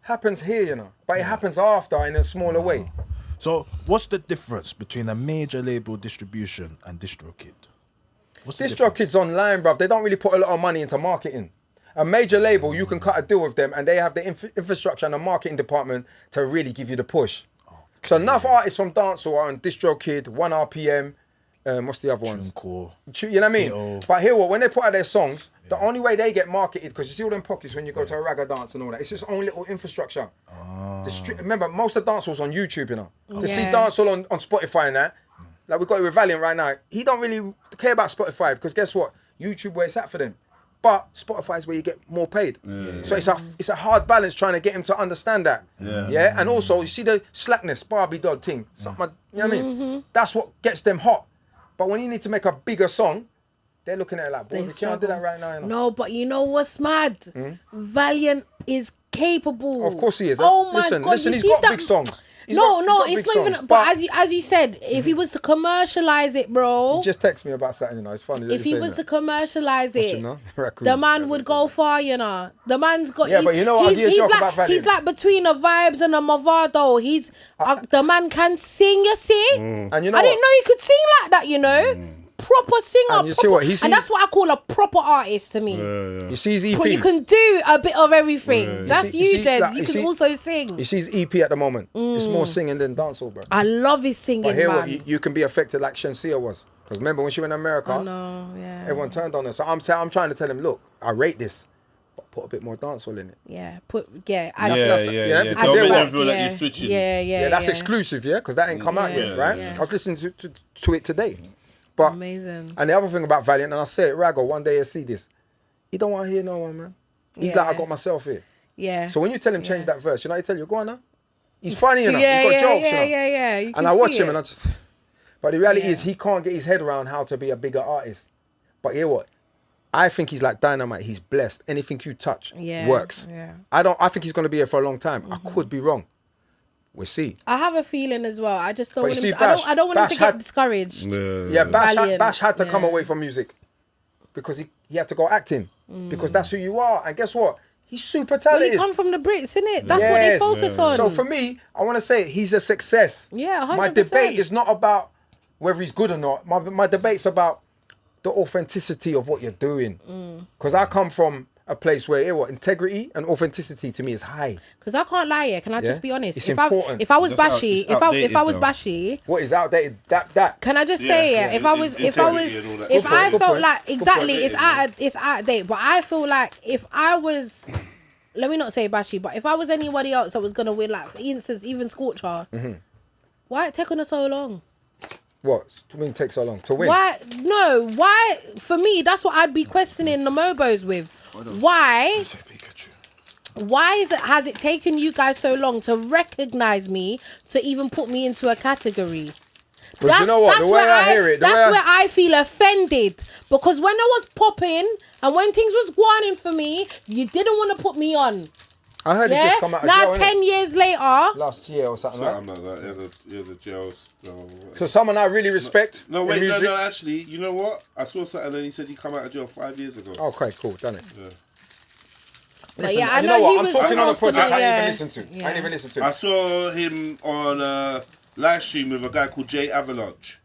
happens here, you know, but it happens after in a smaller way. So what's the difference between a major label distribution and DistroKid? What's the Distro difference? kids online, bruv, they don't really put a lot of money into marketing. A major label, you can cut a deal with them and they have the infrastructure and the marketing department to really give you the push. So enough artists from dancehall are on DistroKid, 1RPM, what's the other ones? Cool. You know what I mean? Yo. But here, when they put out their songs, the only way they get marketed, because you see all them pockets when you go to a ragga dance and all that, it's just own little infrastructure. Remember, most of dancehall's on YouTube, you know. To see Yeah. dancehall on Spotify and that, like we got it with Valiant right now, he don't really care about Spotify because guess what? YouTube where it's at for them. But Spotify is where you get more paid. So it's a hard balance trying to get him to understand that. Yeah. And also you see the slackness, Barbie doll thing. Something, you know what I mean? That's what gets them hot. But when you need to make a bigger song, they're looking at it like, boy, They we can't do that struggle. right now. You know? No, but you know what's mad? Valiant is capable. Of course he is. Oh my listen, God, listen, you he's see got that- big songs. He's No, got it's big not even. songs, But as you said, if he was to commercialize it, bro, he just text me about something, you know. It's funny. that if you're he saying was to that. commercialize Watch him it, now. Raccoon. the man would go far, you know. The man's got. Yeah, but you know what? I hear a joke about Valiant. He's like between a Vibes and a Movado. The man can sing. You see, And you know I didn't what? know you could sing like that. You know, proper singer. And you see what? He and that's what I call a proper artist to me. You see his EP. But you can do a bit of everything. That's You you, see- Jeds. like, You you can see- also sing. You see his EP at the moment. It's more singing than dancehall, bro. I love his But singing, here, man. what, you can be affected like Shensia was. Because remember when she went to America, No, yeah. everyone turned on her. So I'm trying to tell him, look, I rate this, but put a bit more dancehall in it. Yeah, That's- yeah. I Don't did make what? them feel like you're switching. Yeah, That's exclusive, yeah, because that ain't come out yet, right? yeah. I was listening to it today. But Amazing. And the other thing about Valiant, and I say it, Rago, one day you see this, he don't want to hear no one, man. He's like, I got myself here. Yeah. So when you tell him change that verse, you know, he tell you, go on now. He's funny, you know. Yeah, He's got yeah, jokes, yeah, you know. yeah. You And can I watch see him it. and I just... But the reality is he can't get his head around how to be a bigger artist. But hear what? I think he's like dynamite. He's blessed. Anything you touch works. Yeah. I think he's going to be here for a long time. I could be wrong. We'll see. I have a feeling as well. I just don't But want you him. see, I don't want him Bash to get had- discouraged. Yeah, Valiant, Bash had to come yeah. away from music because he had to go acting because that's who you are. And guess what? He's super Well, he talented. come from the Brits, innit? That's what they Yes. focus on. So for me, I want to say he's a success. Yeah, 100%. My debate is not about whether he's good or not. My debate's about the authenticity of what you're doing. Because I come from a place where integrity and authenticity to me is high. Because I can't lie here. Can I just be honest? It's if important. if I was That's Bashy, it's if outdated, I was though. Bashy, What is outdated? That. can I just say yeah, if I was integrity and all that. if Good I point, good felt point. like Good exactly point. it's out of date, but I feel like if I was let me not say Bashy, but if I was anybody else that was gonna win, like for instance, even Scorcher, why it take on so long? What? To win take so long? To win? Why? No, why? For me, that's what I'd be questioning the Mobos with. Why? Why has it taken you guys so long to recognize me, to even put me into a category? But you know what? The way I hear it, where I feel offended. Because when I was popping and when things was going for me, you didn't want to put me on. I heard it just come out of now, jail, 10 years later. Last year or something like that. Yeah, the jail. So someone I really respect. No, wait, no, actually, you know what? I saw something and he said he come out of jail 5 years ago. Okay, cool, done it. Yeah. Listen, yeah, I you know know what? he I'm was talking on a project gonna, I didn't even listen to. I didn't even listen to. I saw him on a live stream with a guy called Jay Avalanche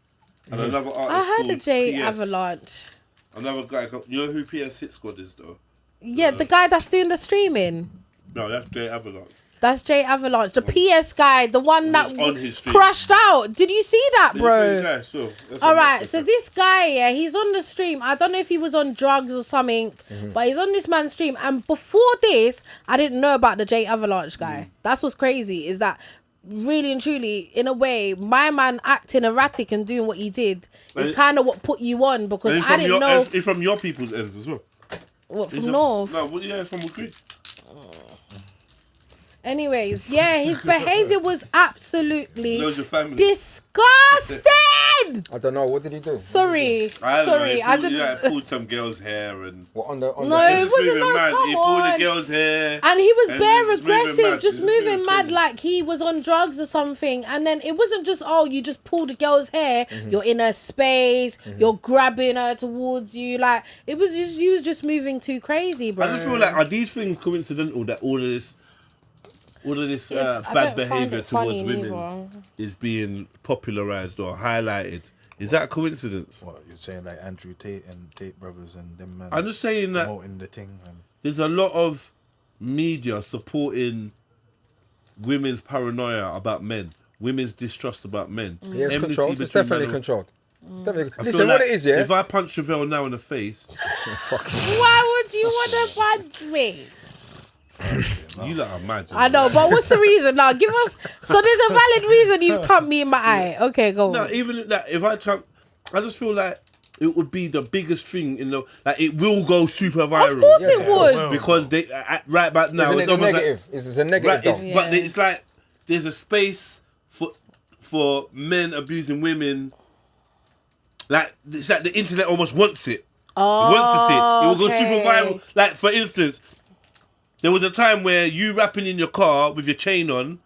and another artist. I heard of Jay PS. Avalanche. Another guy, you know who PS Hit Squad is though? Yeah, the guy that's doing the streaming. No, that's Jay Avalanche. That's Jay Avalanche, the PS guy, the one that on his stream. crashed out. Did you see that, bro? Yeah, sure. All right, so this guy, yeah, he's on the stream. I don't know if he was on drugs or something, but he's on this man's stream. And before this, I didn't know about the Jay Avalanche guy. That's what's crazy, is that really and truly, in a way, my man acting erratic and doing what he did is kind of what put you on, because I didn't know. It's from your people's ends as well. What, from North? No, yeah, from Madrid. Anyways, yeah, his behaviour was absolutely disgusting. I don't know. What did he do? Sorry. I didn't. He pulled some girl's hair and. What, on the it wasn't no, mad. come He pulled on. the girl's hair. And he was bare just aggressive, just moving mad crazy. like he was on drugs or something. And then it wasn't just, oh, you just pulled the girl's hair, you're in her space, you're grabbing her towards you. Like, it was just, you was just moving too crazy, bro. I just feel like, are these things coincidental that all of this bad behaviour towards women is being popularised or highlighted? Is that a coincidence? What you're saying, like Andrew Tate and Tate Brothers and them man? I'm just saying that promoting the thing. There's a lot of media supporting women's paranoia about men, women's distrust about men. Yeah, it's controlled. It's definitely controlled. Listen, like what it is, yeah? If I punch Chevelle now in the face, why would you want to punch me? you lot are mad. I know, but what's the reason? Now, give us. So there's a valid reason you've thumped me in my eye. Okay, go on. No, even that, if I jump, I just feel like it would be the biggest thing in the. Like, it will go super viral. Of course it would. Because they right back now. Isn't it the negative? Is it a negative? Right, but it's like there's a space for men abusing women. Like, it's like the internet almost wants it. Oh, it wants to see it. It will go super viral. Like, for instance, there was a time where you rapping in your car with your chain on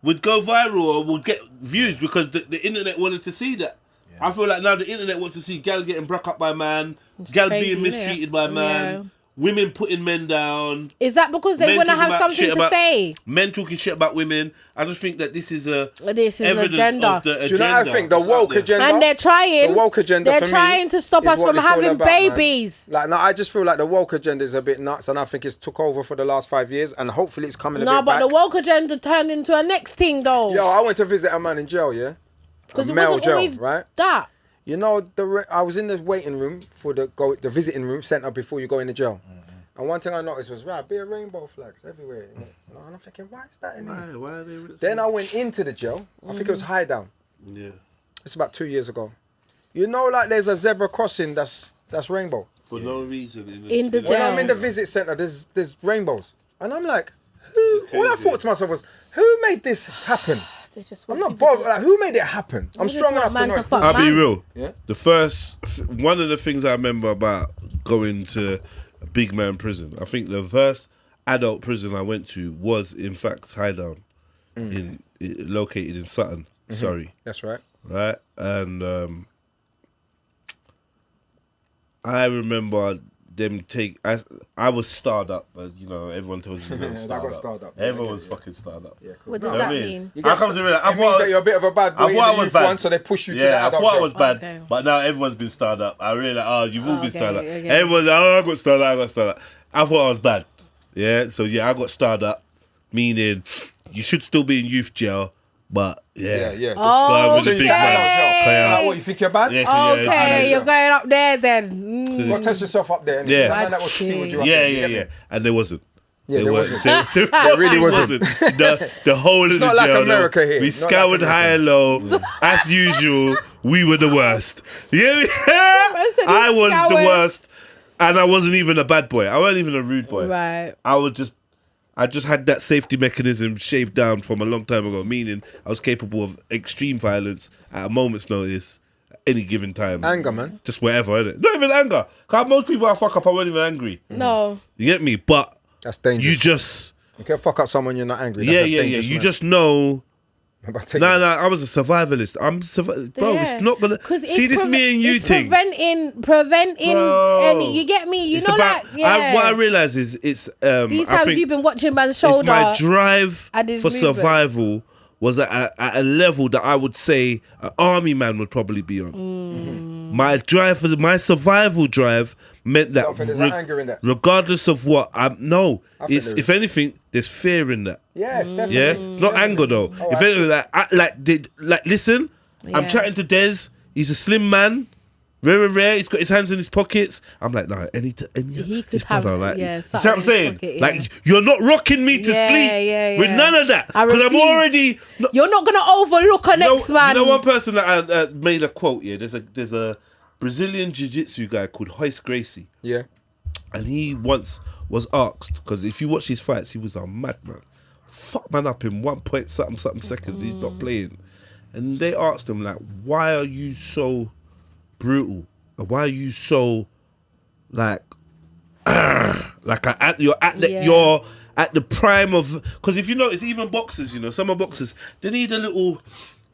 would go viral or would get views because the internet wanted to see that. Yeah. I feel like now the internet wants to see gal getting broke up by man, it's gal crazy, being mistreated by man, women putting men down. Is that because they want to have something to say? Men talking shit about women. I just think that this is an agenda. Of the agenda. Do you know what I think? The woke agenda. And they're trying. The woke agenda They're trying to stop us from having babies. Man. Like, no, I just feel like the woke agenda is a bit nuts, and I think it's took over for the last 5 years, and hopefully it's coming a bit back. No, but the woke agenda turned into a next thing, though. Yo, I went to visit a man in jail, yeah? Because it wasn't always right? that. You know, I was in the waiting room for the visiting room centre before you go into jail. And one thing I noticed was, right, bare rainbow flags everywhere. And I'm thinking, why is that in here? Why are they then I went into the jail. I think it was High Down. Yeah. It's about 2 years ago. You know, like there's a zebra crossing that's rainbow. For no reason. In the jail. When I'm in the visit centre, there's rainbows. And I'm like, all I thought to myself was, who made this happen? I'm not bothered. Like, who made it happen? I'm strong enough to know. I'll be real. Yeah. One of the things I remember about going to a big man prison, I think the first adult prison I went to was in fact High Down, located in Sutton. Sorry. That's right. Right, and I remember them I was starred up, but you know everyone tells you you're starred up. Everyone was fucking starred up. Yeah, cool. What does that mean? I come to realize, I thought that you're a bit of a bad boy. I thought I was bad. So they push you. Yeah, I thought I was bad, okay. but now everyone's been starred up. I realize, you've all been starred up. Okay. Everyone's like, I got starred up. I thought I was bad. Yeah, so yeah, I got starred up, meaning you should still be in youth jail. But yeah. Oh, with a big man. What, you think you're bad? Okay, you're going up there then. Let's test yourself up there. Yeah. That was yeah. And there wasn't. Yeah, there wasn't. There really wasn't. The whole of the not like jail. America here. We Not scoured like high and low. As usual, we were the worst. Yeah, I was the worst. And I wasn't even a bad boy. I wasn't even a rude boy. Right. I just had that safety mechanism shaved down from a long time ago, meaning I was capable of extreme violence at a moment's notice, at any given time. Anger, man. Just wherever, innit? Not even anger. Because most people I fuck up, I wasn't even angry. No. You get me? But That's dangerous. you just... You can fuck up someone you're not angry. That's Yeah. dangerous, You man. just know... But Nah, I was a survivalist. Bro, it's not gonna... See, this me and you it's thing. Preventing Bro. any... You get me? You It's know, about, like... Yeah. what I realise is it's... These I times think you've been watching man's it's shoulder. my drive and his for movement. survival was at a level that I would say an army man would probably be on. My drive for my survival drive meant that Something, there's anger in that. regardless of what I think it's there if anything there's fear in that. Yes, definitely. Yeah, not anger though. If anything, listen, I'm Yeah. chatting to Des. He's a slim man, rare. He's got his hands in his pockets. I'm like, nah, any He could this have, brother, like, yeah, you see something what I'm in his saying? pocket, yeah. Like, you're not rocking me to sleep Yeah. with none of that I because I'm refuse. already. You're not going to overlook a next man. You know one person that I made a quote. Yeah, there's a Brazilian jiu-jitsu guy called Royce Gracie. Yeah. And he once was asked, because if you watch his fights, he was a madman. Fuck man up in 1 point something seconds. He's not playing. And they asked him, like, why are you so brutal? Or why are you so, like, you're at the prime of... Because if you notice, even boxers, you know, some boxers, they need a little...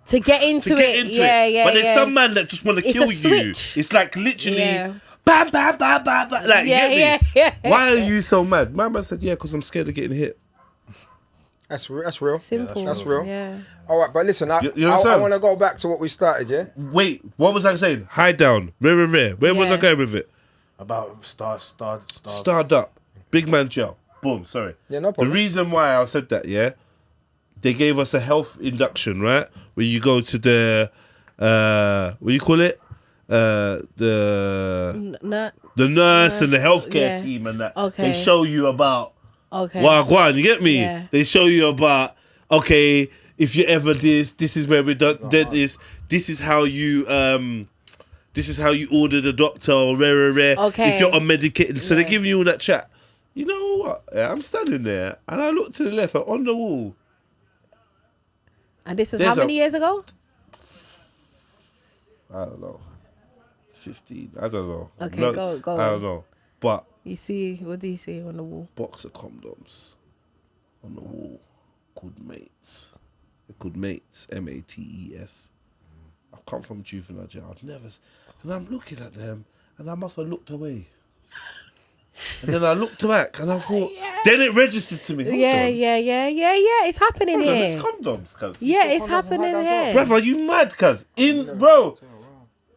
To get into it. Yeah. But there's some man that just want to It's kill a you. switch. It's like literally... Yeah. Bam, bam, bam, bam, bam. Like, Yeah, you get me? yeah. Why are you so mad? My man said, yeah, because I'm scared of getting hit. That's real. Simple. That's real. Yeah. All right, but listen, I understand? want to go back to what we started, yeah? Wait, what was I saying? Hide down. Rare. Where was I Yeah. going with it? About Starred up. Big man jail. Boom, sorry. Yeah, no problem. The reason why I said that, yeah, they gave us a health induction, right? Where you go to the, what do you call it? The nurse and the healthcare team and that. Okay. They show you about Okay. Wagwan, you get me? Yeah. They show you about, okay, if you ever this is where we did this. This is how you order the doctor or rare. Okay. If you're on medicated. So they're giving you all that chat. You know what? Yeah, I'm standing there and I look to the left on the wall. And this is There's how many years ago? I don't know. 15. I don't know. Okay, No, go I on. don't know. But You see, what do you see on the wall? box of condoms on the wall called Mates. They're called Mates, Mates. I come from juvenile jail. I've never, and I'm looking at them, and I must have looked away. And then I looked back, and I thought, then it registered to me. Hold Yeah. on. It's happening Hold on, here. it's condoms, cuz. Yeah, it's happening here. Bruv, are you mad, cuz? Bro,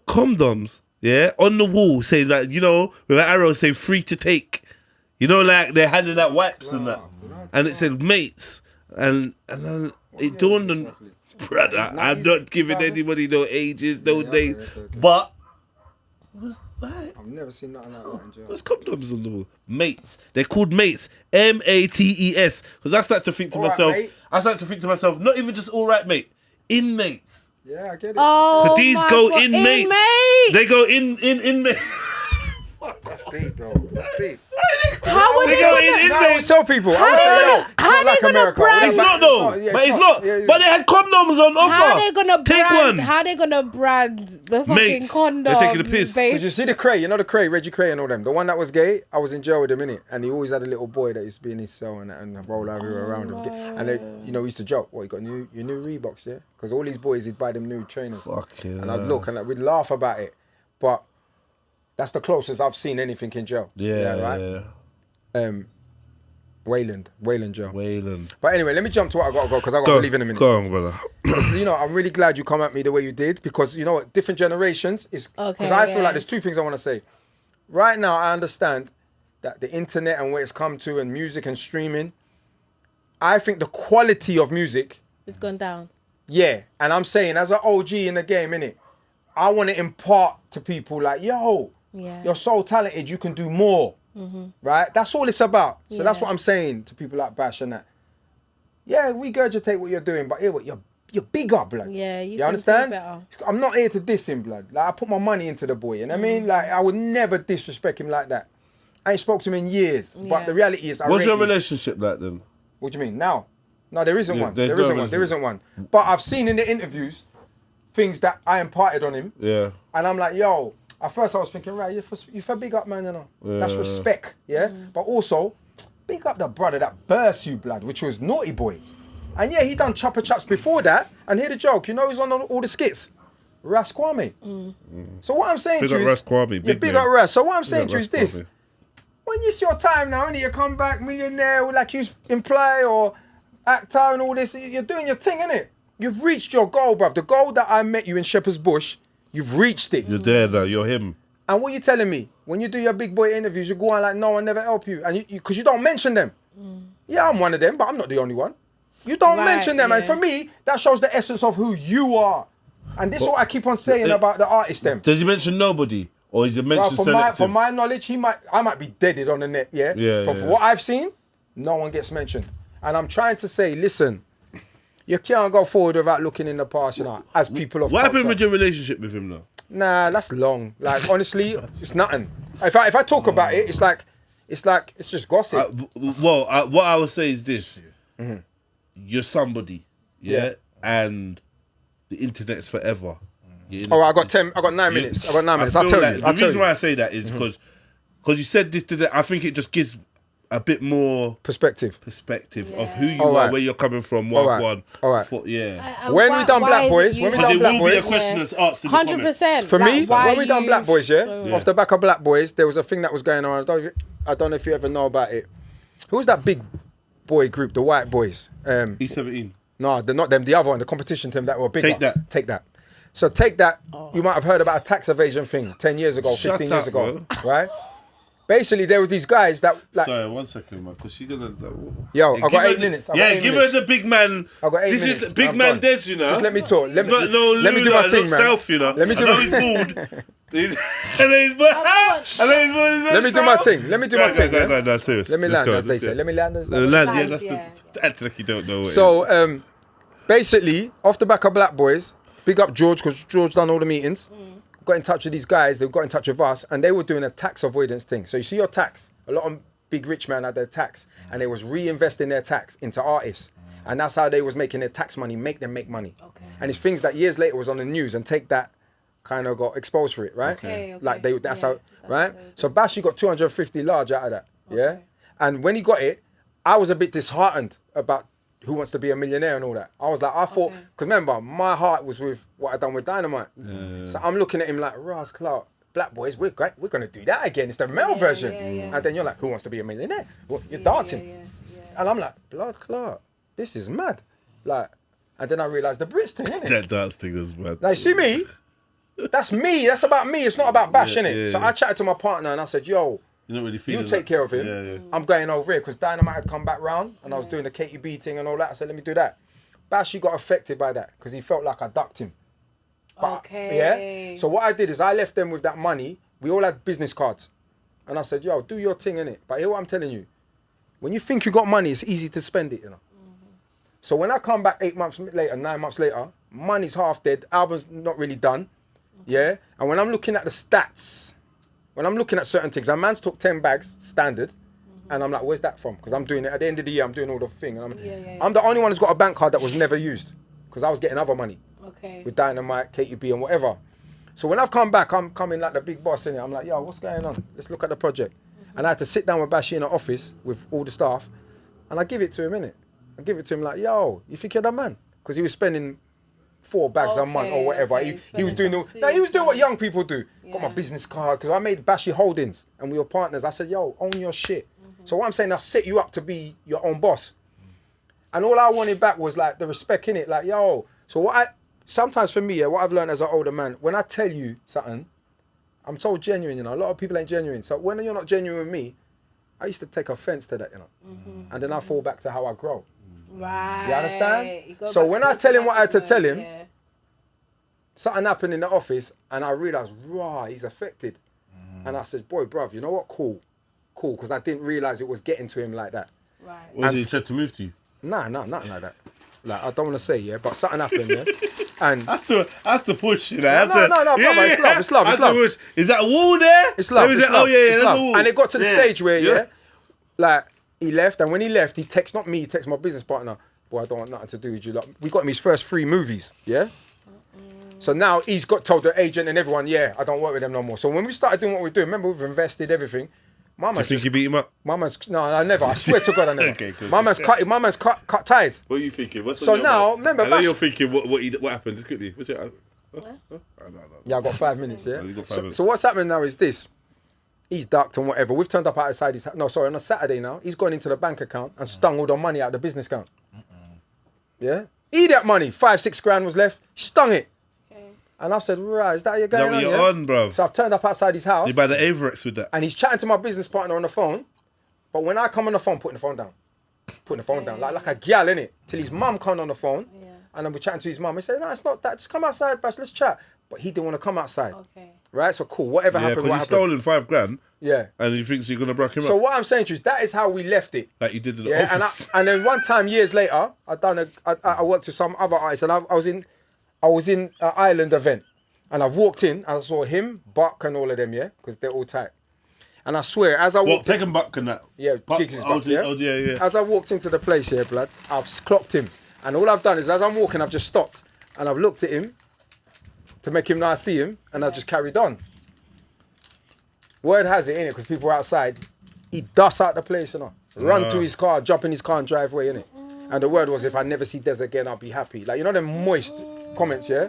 condoms, yeah, on the wall saying that, you know, with an arrow saying free to take. You know, like they're handing out wipes and that. And it said Mates. And then it dawned on, brother, I'm not giving anybody no ages, no names. But, I've never seen nothing like that in jail. there's condoms on the wall. Mates. They're called Mates. Mates. Because I started to think to All right, myself, not even just all right, mate. Inmates. Yeah, I get it. Oh, But these my go God. in mates. Inmates. They go in mates. That's deep, bro. That's deep. How are They they go gonna... in No, I always tell people. I always they say, gonna- yo, it's how not they like gonna America. brand- It's not though. Yeah, But it's not. Yeah, But they had condoms on offer. How they gonna Take brand? one. How they gonna brand the fucking Mates. condom? They're taking the piss. Did you see the Cray? You know the Cray, Reggie Cray and all them. The one that was gay, I was in jail with him, innit? And he always had a little boy that used to be in his cell and roll over around him. And they, you know, we used to joke, what, you got your new Reeboks, yeah? Because all these boys, he'd buy them new trainers. Fucking And I'd look and we'd laugh about it. But that's the closest I've seen anything in jail. Yeah. Wayland jail. Wayland. But anyway, let me jump to what I got to go because I got to leave in a minute. Go on, brother. You know, I'm really glad you come at me the way you did because you know what, different generations is because Okay, I feel yeah. like there's two things I want to say. Right now, I understand that the internet and where it's come to and music and streaming, I think the quality of music, It's gone down. yeah, and I'm saying as an OG in the game, innit, I want to impart to people like, yo, Yeah. you're so talented, you can do more. right? That's all it's about. So that's what I'm saying to people like Bash and that. Yeah, regurgitate what you're doing, but you're bigger, blood. Yeah, you understand? I'm not here to diss him, blood. Like, I put my money into the boy, you know what I mean? Like, I would never disrespect him like that. I ain't spoke to him in years, but the reality is, what's your relationship like then? What do you mean now? No, there isn't one. There isn't one. But I've seen in the interviews things that I imparted on him. Yeah. And I'm like, yo. At first I was thinking, right, you for big up, man, you know. That's respect, yeah. But also, big up the brother that burst you, blood, which was Naughty Boy. And yeah, he done Chopper Chops before that. And hear the joke, you know, he's on all the skits. Ras Kwame. So what I'm saying to you is, Ras Kwame, big up Ras. So what I'm saying to you is this: when it's your time now, and you come back millionaire, like you imply, or actor and all this, you're doing your thing, innit? You've reached your goal, bruv. The goal that I met you in Shepherd's Bush, you've reached it. You're there now. You're him. And what you telling me? When you do your big boy interviews, you go on like, no one never help you, and because you don't mention them. Yeah, I'm one of them, but I'm not the only one. You don't mention them, and for me, that shows the essence of who you are. And this is what I keep on saying about the artist. Them. Does he mention nobody, or is it mentioned selective? From my knowledge, I might be deaded on the net. For what I've seen, no one gets mentioned. And I'm trying to say, listen, you can't go forward without looking in the past, you know, as people of What culture. happened with your relationship with him, though? Nah, that's long. Like, honestly, it's nothing. If I talk about it, it's just gossip. What I would say is this: you're somebody, and the internet's forever. All right, I got 9 minutes. I'll tell you. The reason why I say that is because you said this today. I think it just gives a bit more perspective of who you are, where you're coming from, what one. All right. When we done Black Boys, when we done Black Boys, be a question that's asked in the comments. 100%. For me, when we done Black Boys, off the back of Black Boys, there was a thing that was going on. I don't know if you ever know about it. Who was that big boy group, the White Boys? E17. No, they're not them. The other one, the competition team that were bigger. Take That. So Take That. You might have heard about a tax evasion thing 10 years ago, 15 years ago, right? Basically, there were these guys that like. Sorry, 1 second, man, because she's gonna. Yo, I got 8 minutes. Give her the big man. I got 8 minutes. This is big man dead, you know. Just let me talk. Let me do my my thing, man. Self, you know. Let me do my he's bald. Let me do my thing. Let me do my thing. No, serious. Let me land, as they say. Let me land. That's like you don't know. So, basically, off the back of Black Boys, big up George, because George done all the meetings. Got in touch with these guys, they got in touch with us, and they were doing a tax avoidance thing. So you see your tax, a lot of big rich men had their tax, and they was reinvesting their tax into artists. And that's how they was making their tax money, make them make money. And it's things that years later was on the news, and Take That kind of got exposed for it, right? Like that's how, right? So Bashy got 250 large out of that, yeah? And when he got it, I was a bit disheartened about Who Wants to Be a Millionaire and all that. I was like, I thought, because remember, my heart was with what I done with Dynamite. So I'm looking at him like, Ross Clark, Black Boys, we're great. We're going to do that again. It's the male version. And then you're like, Who Wants to Be a Millionaire? Well, you're dancing. And I'm like, Blood Clark, this is mad. Like, and then I realised the Brits thing, innit? That dance thing was mad. Like, see me? That's me. That's about me. It's not about Bash, innit? So I chatted to my partner and I said, yo, you take care of him. I'm going over here because Dynamite had come back round and I was doing the KTB thing and all that. I said, let me do that. Bashy got affected by that because he felt like I ducked him. But, yeah. So what I did is I left them with that money. We all had business cards. And I said, yo, do your thing, innit? But hear what I'm telling you. When you think you got money, it's easy to spend it, you know. So when I come back 8 months later, 9 months later, money's half dead. Album's not really done. Yeah. And when I'm looking at the stats, when I'm looking at certain things, a man's took 10 bags, standard, and I'm like, where's that from? Because I'm doing it, at the end of the year, I'm doing all the thing. And I'm the only one who's got a bank card that was never used, because I was getting other money. With Dynamite, KTB and whatever. So when I've come back, I'm coming like the big boss in it. I'm like, yo, what's going on? Let's look at the project. And I had to sit down with Bashy in the office with all the staff, and I give it to him, innit? I give it to him like, yo, you think you're the man? Because he was spending 4 bags a month or whatever. He was doing he was doing what young people do. Got my business card because I made Bashy Holdings and we were partners. I said, yo, own your shit. So what I'm saying, I set you up to be your own boss. And all I wanted back was like the respect in it. Like, yo. So sometimes for me, what I've learned as an older man, when I tell you something, I'm so genuine, you know. A lot of people ain't genuine. So when you're not genuine with me, I used to take offense to that, you know. And then I fall back to how I grow. Right. You understand? So when I tell him what I had to tell him, something happened in the office and I realised, he's affected. And I said, boy, bruv, you know what? Cool. cool, because I didn't realise it was getting to him like that. Right. Was he tried to move to you? Nah, nothing like that. Like, I don't want to say, yeah, but something happened, yeah. And I have to push, you know. no, brother, it's love. Is that a wall there? It's love. It's oh, yeah, it's that's love. a wall. And it got to the stage where, like, he left, and when he left, he texted, not me, he texted my business partner, boy, I don't want nothing to do with you. Like, we got him his first 3 movies, yeah? So now he's got told the agent and everyone, I don't work with them no more. So when we started doing what we're doing, remember, we've invested everything. My man's Do you think you beat him up? No, I never. I swear to God, I never. Okay, good. My man's cut ties. What are you thinking? What's So now, remember, I know you're thinking what happened. Just quickly. What's it? Yeah, I got 5 minutes, yeah? You got 5 minutes. So what's happening now is this. He's ducked and whatever. We've turned up outside his... No, sorry, on a Saturday now, he's gone into the bank account and stung all the money out of the business account. Yeah? Eat that money. 5-6 grand was left. Stung it. And I said, right, is that how you're going on? You're on, bruv. So I've turned up outside his house. You buy the Averex with that. And he's chatting to my business partner on the phone. But when I come on the phone, putting the phone down. Putting the phone down. Like a gal, innit? Till his mum come on the phone. Yeah. And then we're chatting to his mum. He said, no, it's not that. Just come outside, Bash. Let's chat. But he didn't want to come outside. Okay. Right? So cool. Whatever happened, because he's stolen 5 grand. Yeah. And he thinks you're going to break him up. So what I'm saying to you is that is how we left it. Like you did in the office. And then one time, years later, I worked with some other artists. And I was in an Ireland event. And I walked in and I saw him, Buck and all of them, yeah? Because they're all tight. And I swear, as I walked in... Buck and that? Yeah, Giggs is Buck, yeah? Yeah. As I walked into the place here, blood, I've clocked him. And all I've done is, as I'm walking, I've just stopped. And I've looked at him to make him know I see him. And I just carried on. Word has it, innit? Because people are outside. He dusts out the place, you know? Run to his car, jump in his car and drive away, innit? And the word was, if I never see Des again, I'll be happy. Like, you know them moist comments, yeah?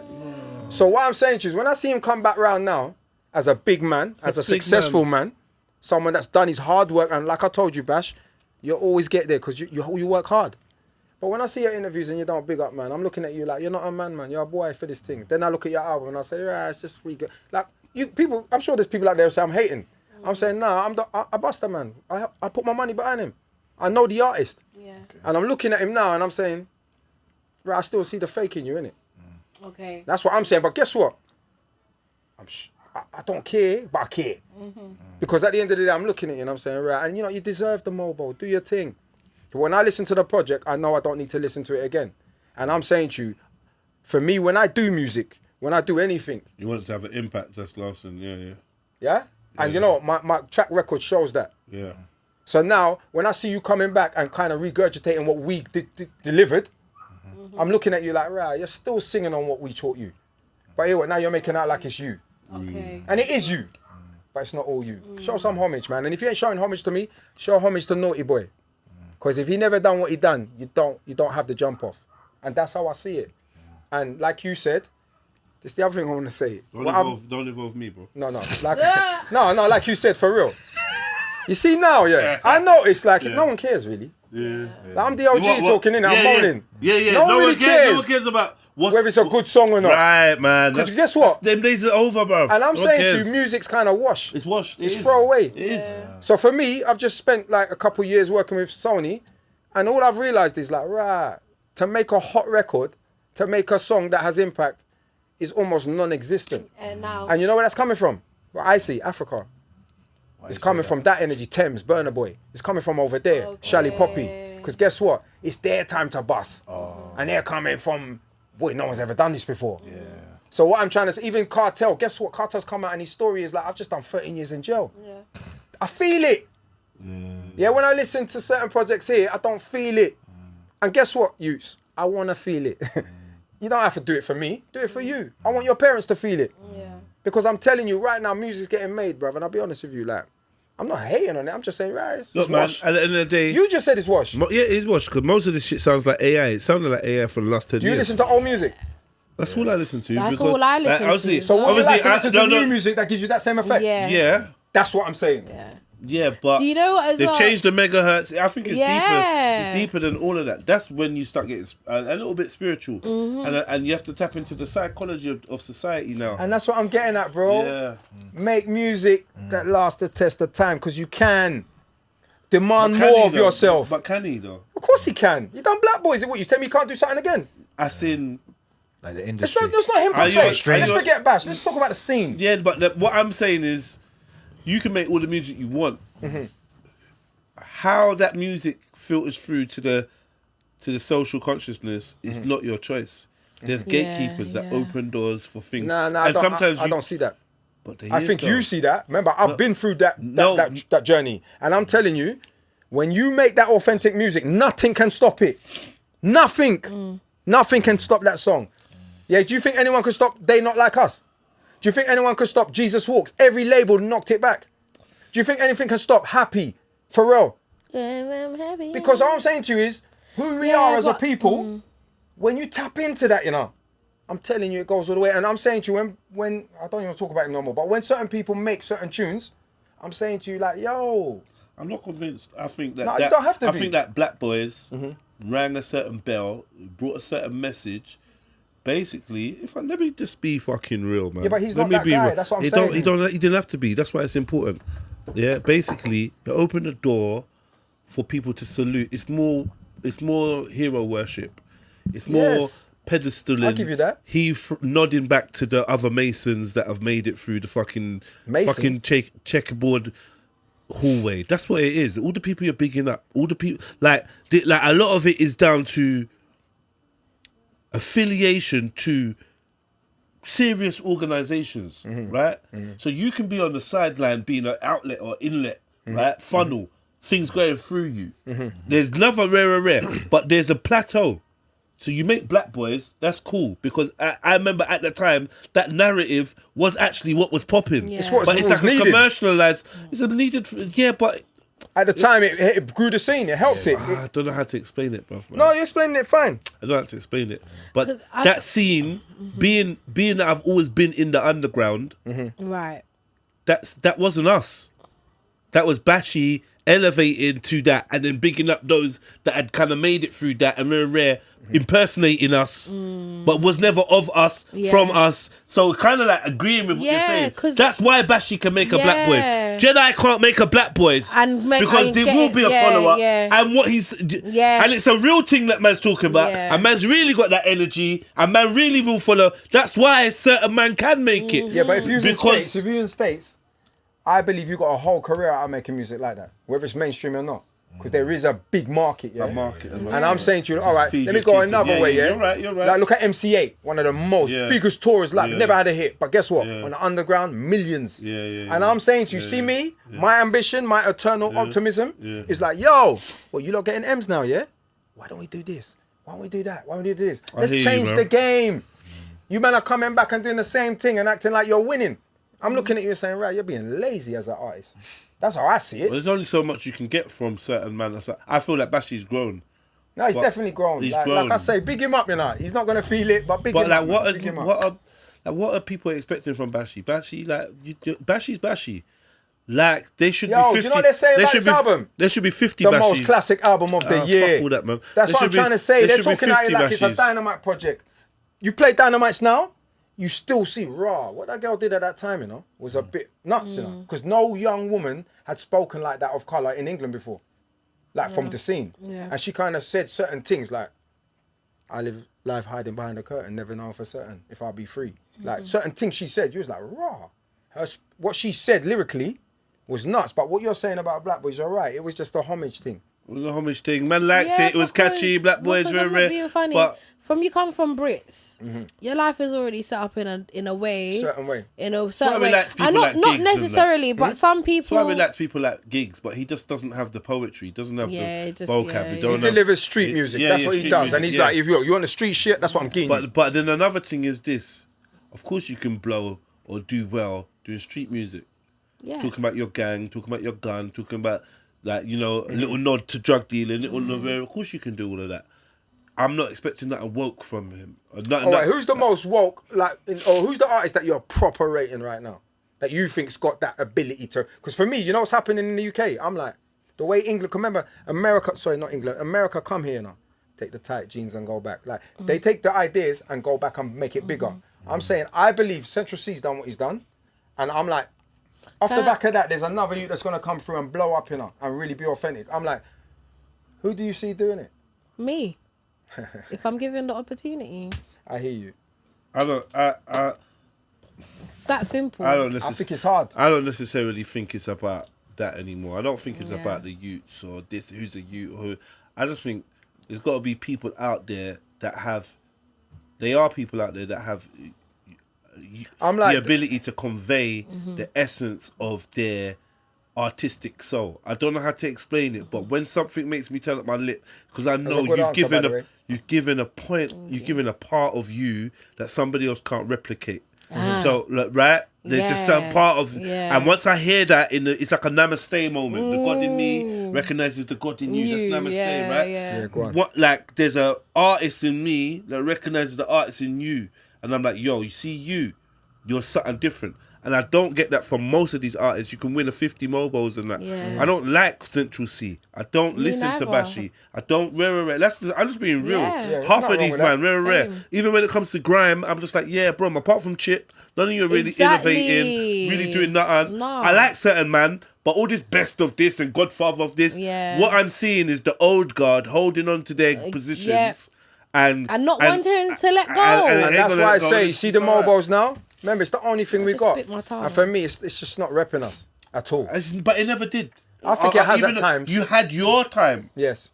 So what I'm saying to you is when I see him come back round now as a big man, as a successful man, someone that's done his hard work, and like I told you, Bash, you always get there because you work hard. But when I see your interviews and you don't big up, man, I'm looking at you like, you're not a man, you're a boy for this thing. Then I look at your album and I say, right, it's just free good. Like, people, I'm sure there's people out there who say I'm hating. I'm saying, nah, I bust a man. I put my money behind him. I know the artist. Yeah. And I'm looking at him now and I'm saying, right, I still see the fake in you, innit? Okay. That's what I'm saying. But guess what? I don't care, but I care. Because at the end of the day, I'm looking at you and I'm saying, right, and you deserve the MOBO. Do your thing. But when I listen to the project, I know I don't need to listen to it again. And I'm saying to you, for me, when I do music, when I do anything... You want it to have an impact, that's Larson, yeah. Yeah? And you know what? My track record shows that. Yeah. So now, when I see you coming back and kind of regurgitating what we delivered, I'm looking at you like, right, you're still singing on what we taught you. But anyway, now you're making out like it's you. Okay. And it is you. But it's not all you. Show some homage, man. And if you ain't showing homage to me, show homage to Naughty Boy. Because if he never done what he done, you don't have the jump off. And that's how I see it. And like you said, this is the other thing I want to say. Don't involve me, bro. No. Like you said, for real. You see now, I noticed, no one cares really. Yeah. Like, I'm the OG talking in, I'm moaning. Yeah. No one really cares. No one cares about whether it's a good song or not. Right, man. Because guess what? Them days are over, bro. And I'm saying to you, music's kind of washed. It's washed. It's throw away. It is. Yeah. So for me, I've just spent like a couple of years working with Sony, and all I've realised is like, right, to make a hot record, to make a song that has impact, is almost non-existent. And you know where that's coming from? Well, I see Africa. It's coming from that energy, Thames, Burna Boy. It's coming from over there, Shally Poppy. Because guess what? It's their time to bust. And they're coming from, boy, no one's ever done this before. Yeah. So what I'm trying to say, even Cartel, guess what? Cartel's come out and his story is like, I've just done 13 years in jail. Yeah. I feel it. Yeah, when I listen to certain projects here, I don't feel it. And guess what, youths? I want to feel it. You don't have to do it for me. Do it for you. I want your parents to feel it. Yeah. Because I'm telling you, right now, music's getting made, bruv. And I'll be honest with you, like, I'm not hating on it. I'm just saying, right, it's washed. At the end of the day... You just said it's washed. Yeah, it is washed, because most of this shit sounds like AI. It sounded like AI for the last 10 years. Do you listen to old music? That's all I listen to. That's all I listen to. So what you like to listen to new music that gives you that same effect? Yeah. That's what I'm saying. Yeah, but do you know what, they've changed the megahertz. I think it's deeper. It's deeper than all of that. That's when you start getting a little bit spiritual, and you have to tap into the psychology of society now. And that's what I'm getting at, bro. Yeah. Make music that lasts the test of time, because you can demand more of yourself. But can he though? Of course he can. You done Black Boys. What, you tell me you can't do something again? As in, like the industry. That's not him per se. Let's forget Bash. Let's talk about the scene. Yeah, but what I'm saying is, you can make all the music you want. how that music filters through to the social consciousness is not your choice. There's gatekeepers that open doors for things. Nah, and I sometimes don't see that. But I think you see that. Remember, I've been through that journey, and I'm telling you, when you make that authentic music, nothing can stop it. Nothing can stop that song. Yeah, do you think anyone could stop They Not Like Us? Do you think anyone could stop Jesus Walks? Every label knocked it back. Do you think anything can stop Happy, Pharrell? Because all I'm saying to you is, who we are as a people, when you tap into that, you know, I'm telling you, it goes all the way. And I'm saying to you, when I don't even talk about it no more, but when certain people make certain tunes, I'm saying to you, like, yo. I'm not convinced. I think that, you don't have to I be. think that Black Boys rang a certain bell, brought a certain message. Basically, let me just be fucking real, man. Yeah, but he's let not me that be guy. real. That's what I'm saying. He didn't have to be. That's why it's important. Yeah, basically, you open the door for people to salute. It's more hero worship. It's more pedestaling. I'll give you that. Nodding back to the other Masons that have made it through the fucking checkerboard hallway. That's what it is. All the people you're bigging up, all the people, like a lot of it is down to affiliation to serious organizations, right? So you can be on the sideline being an outlet or inlet, right? Funnel, things going through you. There's never rare, but there's a plateau. So you make Black Boys, that's cool, because I remember at the time that narrative was actually what was popping. Yeah. It's what But it's like needed. a commercialized. It's a needed. Yeah, but At the time, it grew the scene. It helped it. I don't know how to explain it, bruv. Man. No, you're explaining it fine. I don't know how to explain it. But that scene, being that I've always been in the underground, Right. that wasn't us. That was Bashy elevating to that and then bigging up those that had kind of made it through that and rare impersonating us, but was never of us, from us. So kind of like agreeing with what you're saying. That's why Bashy can make a Black Boys. Jedi can't make a Black Boys because there will be a follow-up. And what he's... And it's a real thing that man's talking about. And man's really got that energy and man really will follow. That's why certain man can make it. Yeah, but if you're in States, I believe you got a whole career out of making music like that, whether it's mainstream or not. Because there is a big market, A market. And I'm saying to you, all right, let me go another way, You're right. Like, look at MC8, one of the most biggest tours, like, never had a hit. But guess what? On the underground, millions. And I'm saying to you, see me, my ambition, my eternal optimism is like, yo, well, you lot getting M's now, yeah? Why don't we do this? Why don't we do that? Why don't we do this? Let's change the game. You men are coming back and doing the same thing and acting like you're winning. I'm looking at you and saying, right, you're being lazy as an artist. That's how I see it. Well, there's only so much you can get from certain man. I feel like Bashy's grown. No, he's definitely grown. He's grown. Like I say, big him up, you know. He's not going to feel it, but big him up. But what are people expecting from Bashy? Bashy, Bashy's Bashy. Like, they should be 50. You know what they're saying about this album? There should be 50 the Bashys. most classic album of the year. Fuck all that, man. That's what I'm trying to say. They're talking about it like it's a Dynamite project. You play Dynamites now, you still see raw. What that girl did at that time, you know, was a bit nuts, you know, because no young woman had spoken like that of colour in England before, like from the scene. And she kind of said certain things like, I live life hiding behind the curtain, never know for certain if I'll be free. Like certain things she said, you was like, raw. What she said lyrically was nuts, but what you're saying about Black Boys, you're right. It was just a homage thing. It was a homage thing. Man liked it. It was catchy. Black Boys very rare. Funny. But you come from Brits, your life is already set up in a way. Certain way. In a certain way. And not necessarily, but some people. That's why we like people like Gigs, but he just doesn't have the poetry. He doesn't have the vocab. He delivers street music. That's what he does. Music, and he's like, if you want the street shit, that's what I'm getting. But then another thing is this. Of course you can blow or do well doing street music. Yeah. Talking about your gang, talking about your gun, talking about, like, you know, a little nod to drug dealing, of course you can do all of that. I'm not expecting that woke from him. Who's the most woke, or who's the artist that you're proper rating right now? That you think's got that ability to, because for me, you know what's happening in the UK? I'm like, the way England, remember, America come here now, take the tight jeans and go back. Like, they take the ideas and go back and make it bigger. I'm saying, I believe Central C's done what he's done, and I'm like, off the back of that, there's another youth that's going to come through and blow up, you know, and really be authentic. I'm like, who do you see doing it? Me. If I'm given the opportunity. I hear you. It's that simple. I think it's hard. I don't necessarily think it's about that anymore. I don't think it's about the youths or this, who's a youth. Who. I just think there's got to be people out there that have. They are people out there that have the ability to convey the essence of their artistic soul. I don't know how to explain it, but when something makes me turn up my lip, because I know you've given a point, you've given a part of you that somebody else can't replicate. So, right? There's just some part of, and once I hear that, it's like a namaste moment. The God in me recognizes the God in you. That's namaste, right? Yeah, go on. What, like, there's a artist in me that recognizes the artist in you, and I'm like, yo, you see, you're something different. And I don't get that from most of these artists. You can win a 50 Mobos and that. I don't like Central C. I don't listen to Bashy. I don't rare. I'm just being real. Half of these, man, rare. Even when it comes to grime, I'm just like, yeah, bro, apart from Chip, none of you are really innovating, really doing nothing. No. I like certain man, but all this best of this and Godfather of this, what I'm seeing is the old guard holding on to their positions. And not wanting to let go. And that's why I say, you see the Mobos now? Remember, it's the only thing we got. And for me, it's just not repping us at all. But it never did. I think it has at times. You had your time. Yes.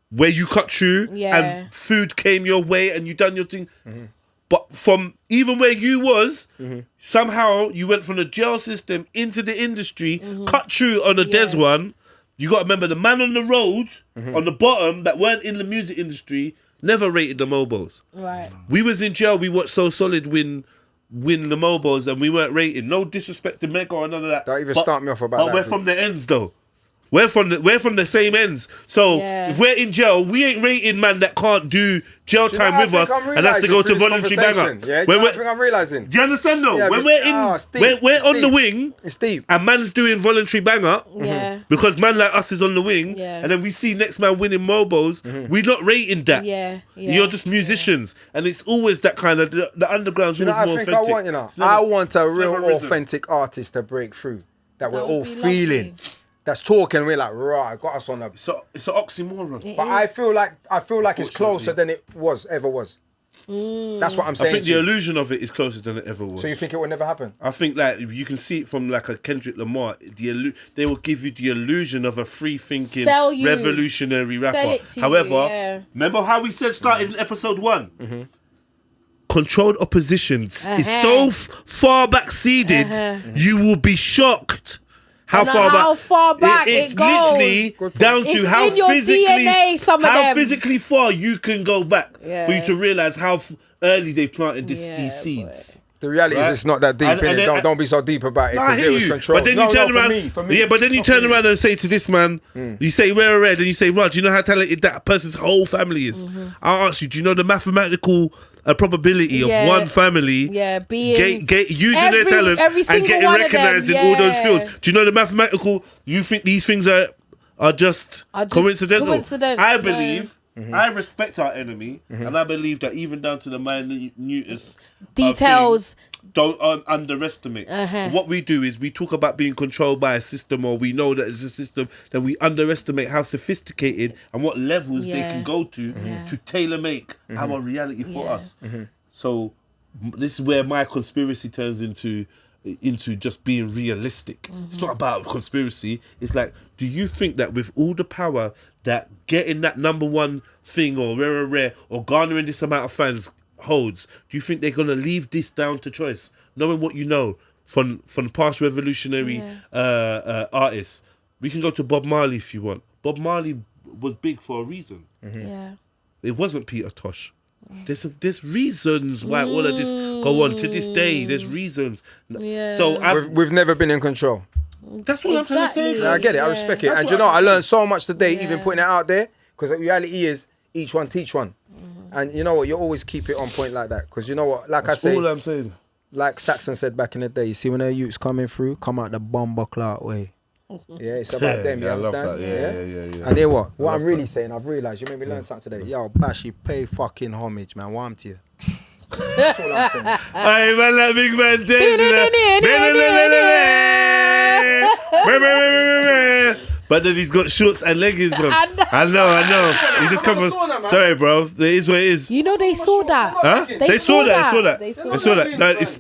Where you cut through and food came your way and you done your thing. But from even where you was, somehow you went from the jail system into the industry, cut through on a Des one. You got to remember the man on the road, on the bottom, that weren't in the music industry, never rated the Mobos. Right. We was in jail, we watched So Solid win the Mobos and we weren't rated. No disrespect to Mega or none of that. Don't even start me off about that. But we're from the ends though. We're from the same ends. So if we're in jail, we ain't rated man that can't do jail time with us and has to go to voluntary banger. Yeah, I think I'm realising. Do you understand though? When we're in, we're on the wing, it's deep. And man's doing voluntary banger because man like us is on the wing, and then we see next man winning Mobos. We're not rating that. You're just musicians, and it's always that kind of the underground's always more authentic. I want a real authentic artist to break through that we're all feeling. That's talking, we're like, right, got us on a... So it's an oxymoron. But I feel like it's closer than it ever was. That's what I'm saying. I think the illusion of it is closer than it ever was. So you think it will never happen? I think like you can see it from like a Kendrick Lamar. They will give you the illusion of a free-thinking, revolutionary rapper. However, remember how we said started in episode 1? Controlled oppositions is so far backseated, you will be shocked. How far back it's literally down to how physically far you can go back for you to realise how early they planted these seeds. The reality is it's not that deep, innit? Don't be so deep about it because it was controlled. But then you turn around, for me, but then you turn around and say to this man, you say Rare, and you say, Rod, do you know how talented that person's whole family is? I'll ask you, do you know the mathematical probability of one family being using their talent and getting recognised in all those fields? Do you know the mathematical? You think these things are just coincidental? I believe. I respect our enemy, and I believe that even down to the minutest details, don't underestimate. What we do is we talk about being controlled by a system, or we know that it's a system, then we underestimate how sophisticated and what levels they can go to tailor make our reality for us. So this is where my conspiracy turns into just being realistic. It's not about conspiracy. It's like, do you think that with all the power that getting that number one thing or rare or garnering this amount of fans holds, do you think they're going to leave this down to choice? Knowing what you know from past revolutionary artists. We can go to Bob Marley if you want. Bob Marley was big for a reason. It wasn't Peter Tosh. There's reasons why all of this go on to this day. There's reasons. So we've never been in control. That's what I'm trying to say. Yeah, I get it. I respect it. And you know, I learned so much today, even putting it out there, because the reality is each one teach one. And you know what? You always keep it on point like that, because you know what? Like that's I say, all I'm saying. Like Saxon said back in the day, you see when their youths coming through, come out the bomber clout way. Yeah, it's about them, you understand? I love that. Yeah. And then what I'm really saying, I've realised, you made me learn something today. Yo, Bashy, pay fucking homage, man. What I'm to you. That's all I'm saying. Hey, man, that big man but then he's got shorts and leggings on. I know. He just come from. sauna, Sorry, bro. It is what it is. You know they saw that. Huh? They saw that. They They saw that. No, it's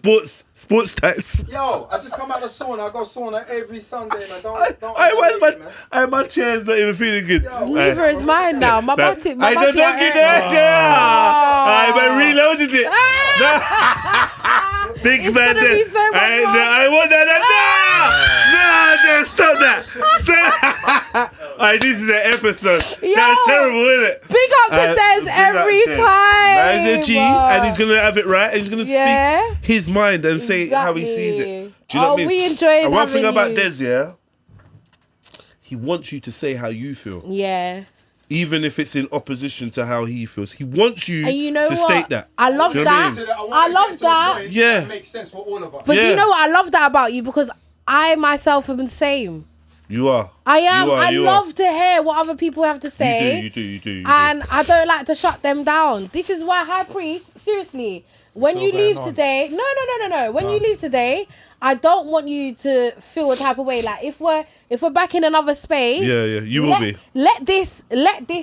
sports tights. Yo, I just come out of the sauna. I go sauna every Sunday, man. Don't My chair's not even feeling good. Neither is mine now. My butt. I don't get it. I reloaded it. Big man. Be so much I want that. No, stop that. Stop. Alright, this is an episode. That's terrible, isn't it? Big up to Des every time. He's a G, and he's gonna have it right, and he's gonna speak his mind and say how he sees it. Do you know what I mean? We enjoyed and one thing having about you. Des, yeah, he wants you to say how you feel. Yeah. Even if it's in opposition to how he feels, he wants you, And you know to what? state that. I love Do you know what I that. mean? I love that. Yeah. That makes sense for all of us. But do you know what? I love that about you because I myself am the same. You are. I am. I You love to hear what other people have to say. You do. And I don't like to shut them down. This is why High Priest, seriously, when you leave today, no. When you leave today, I don't want you to feel a type of way. Like if we're back in another space, you will be. Let this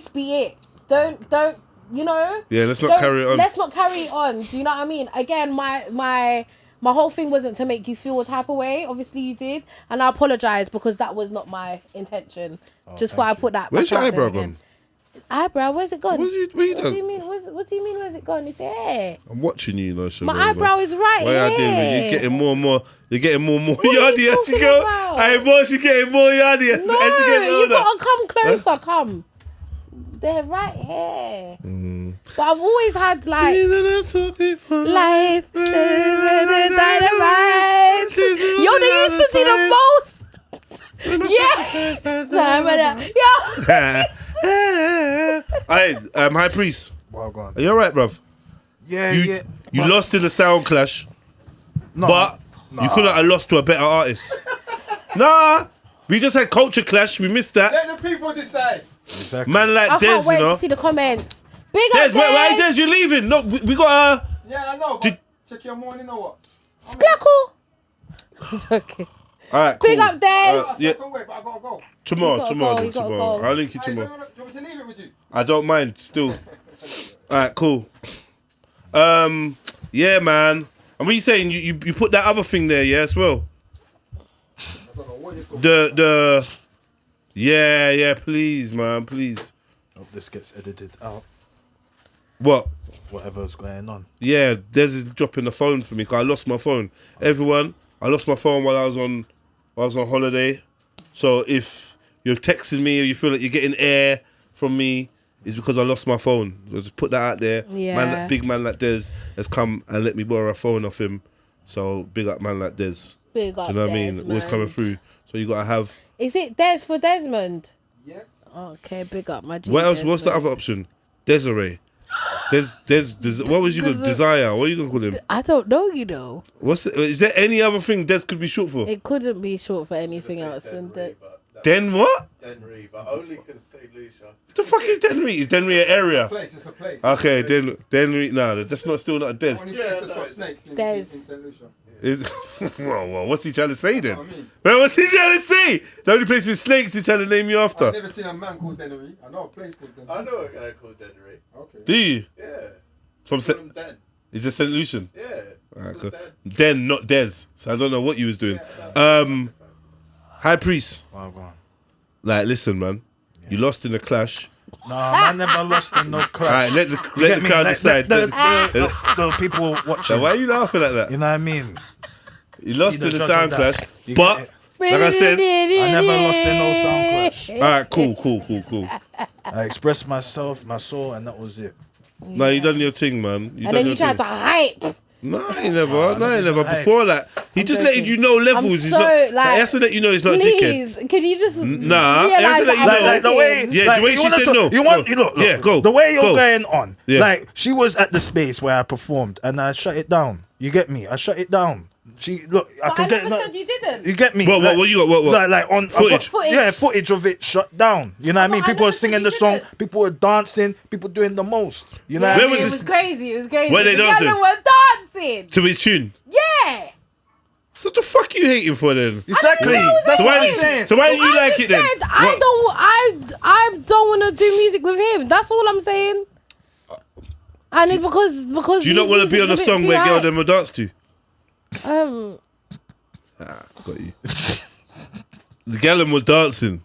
be it. Don't you know? Yeah, let's not carry it on. Let's not carry it on. Do you know what I mean? Again, my whole thing wasn't to make you feel a type of way. Obviously you did, and I apologize because that was not my intention. Just why I put that. Where's your back out there eyebrow again. gone? Eyebrow, where's it gone? What you What done? do you mean? What do you mean? Where's it gone? It's here. I'm watching you, Nosha. My eyebrow is right Why are you doing, man? here. You're getting more and more. You're getting more and more What are you yardy as you talking go. about? Hey, boy, she's getting more yardy as No, you get you older. gotta come closer. Come. They're right here. But I've always had like life, dynamite. Yo, they used to see the most. Yeah. Hey, High Priest. Well gone. Are you alright, bruv? Yeah, You lost in the sound clash, No, but you couldn't have lost to a better artist. Nah, we just had culture clash. We missed that. Let the people decide. exactly. Man like I Des, can't wait you know. to see the comments. Big Des, up wait, Des. Des, you're leaving. No, we got Yeah, I know. Did- But check your morning or what? Sklackle. Okay. all right. Cool. Big up Des. Yeah, I can wait, but I gotta go. tomorrow. You gotta go. I'll link you Hey, do tomorrow. you want me to leave it with you? I don't mind still. Alright, cool. Yeah, man. And what are you saying? You put that other thing there, yeah, as well? I don't know what you're talking The yeah, please, man, please. Hope this gets edited out. What? Whatever's going on. Yeah, Des is dropping the phone for me because I lost my phone. Everyone, I lost my phone while I was on holiday. So if you're texting me or you feel like you're getting air from me, it's because I lost my phone. Just put that out there. Yeah. Big man like Des has come and let me borrow a phone off him. So big up man like Des. Big up Do you know what I mean? Desmond. Always coming through. So you gotta have. Is it Des for Desmond? Yeah. Okay, big up my G. What else? What's the Desmond. other option? Desiree. Des. What was you gonna Desire? What are you gonna call him? I don't know, you know. Is there any other thing Des could be short for? It couldn't be short for anything else than that. Den what? Denry, but only because say Lucia. What the fuck is Denry? Is Denry an area? It's a place. Okay, Denry. No, that's still not a Des. Only place that's got snakes in Des. St. Lucia. Is well, what's he trying to say then? I mean. Well, what's he trying to say? The only place with snakes he's trying to name you after. I've never seen a man called Dennery. I know a place called Dennery. I know a guy called Denry. Okay. Do you? Yeah. From Call him Den. Is it St. Lucian? Yeah. Alright, It's cool. called Den. Den, not Des. So I don't know what you was doing. High Priest. Well gone. Like, listen, man. You lost in the clash. No, I never lost in no clash. Alright, let the crowd decide. The people watching. So why are you laughing like that? You know what I mean? You lost You in the don't sound judge on clash, that. You but get like I said, I never lost in no sound clash. alright, cool. I expressed myself, my soul, and that was it. No, you done your thing, man. You And done then your you tried thing. to hype. No, he never. No, he never. Hey. Before that, he just letting joking. you know levels. I'm He's so, not. like, Like, he has to let you know he's not a dickhead. Please, can you just Nah, realize it has to let you that I'm know. Like the way, joking? Yeah, like, the way you she wanna said talk- no. You want, Go. you look, Yeah, go. The way you're Go. going on, Yeah. like she was at the space where I performed, and I shut it down. You get me? I shut it down. She look. I But can I get. never said you didn't. You get me? What you got? What? Like on Footage. Footage. Yeah, footage of it shut down. You know what I mean? I People are never said singing you the song. didn't. People were dancing. People doing the most. You know Yeah, what I Where mean? was it this- was crazy. It was crazy. Were they The dancing? girls were dancing. To his tune. Yeah. So what the fuck you hating for then? Exactly. So why do you like it then? I don't want to do music with him. That's all I'm saying. And it's because Do you not want to be on a song where girl them will dance to? Got you. The girl them were dancing.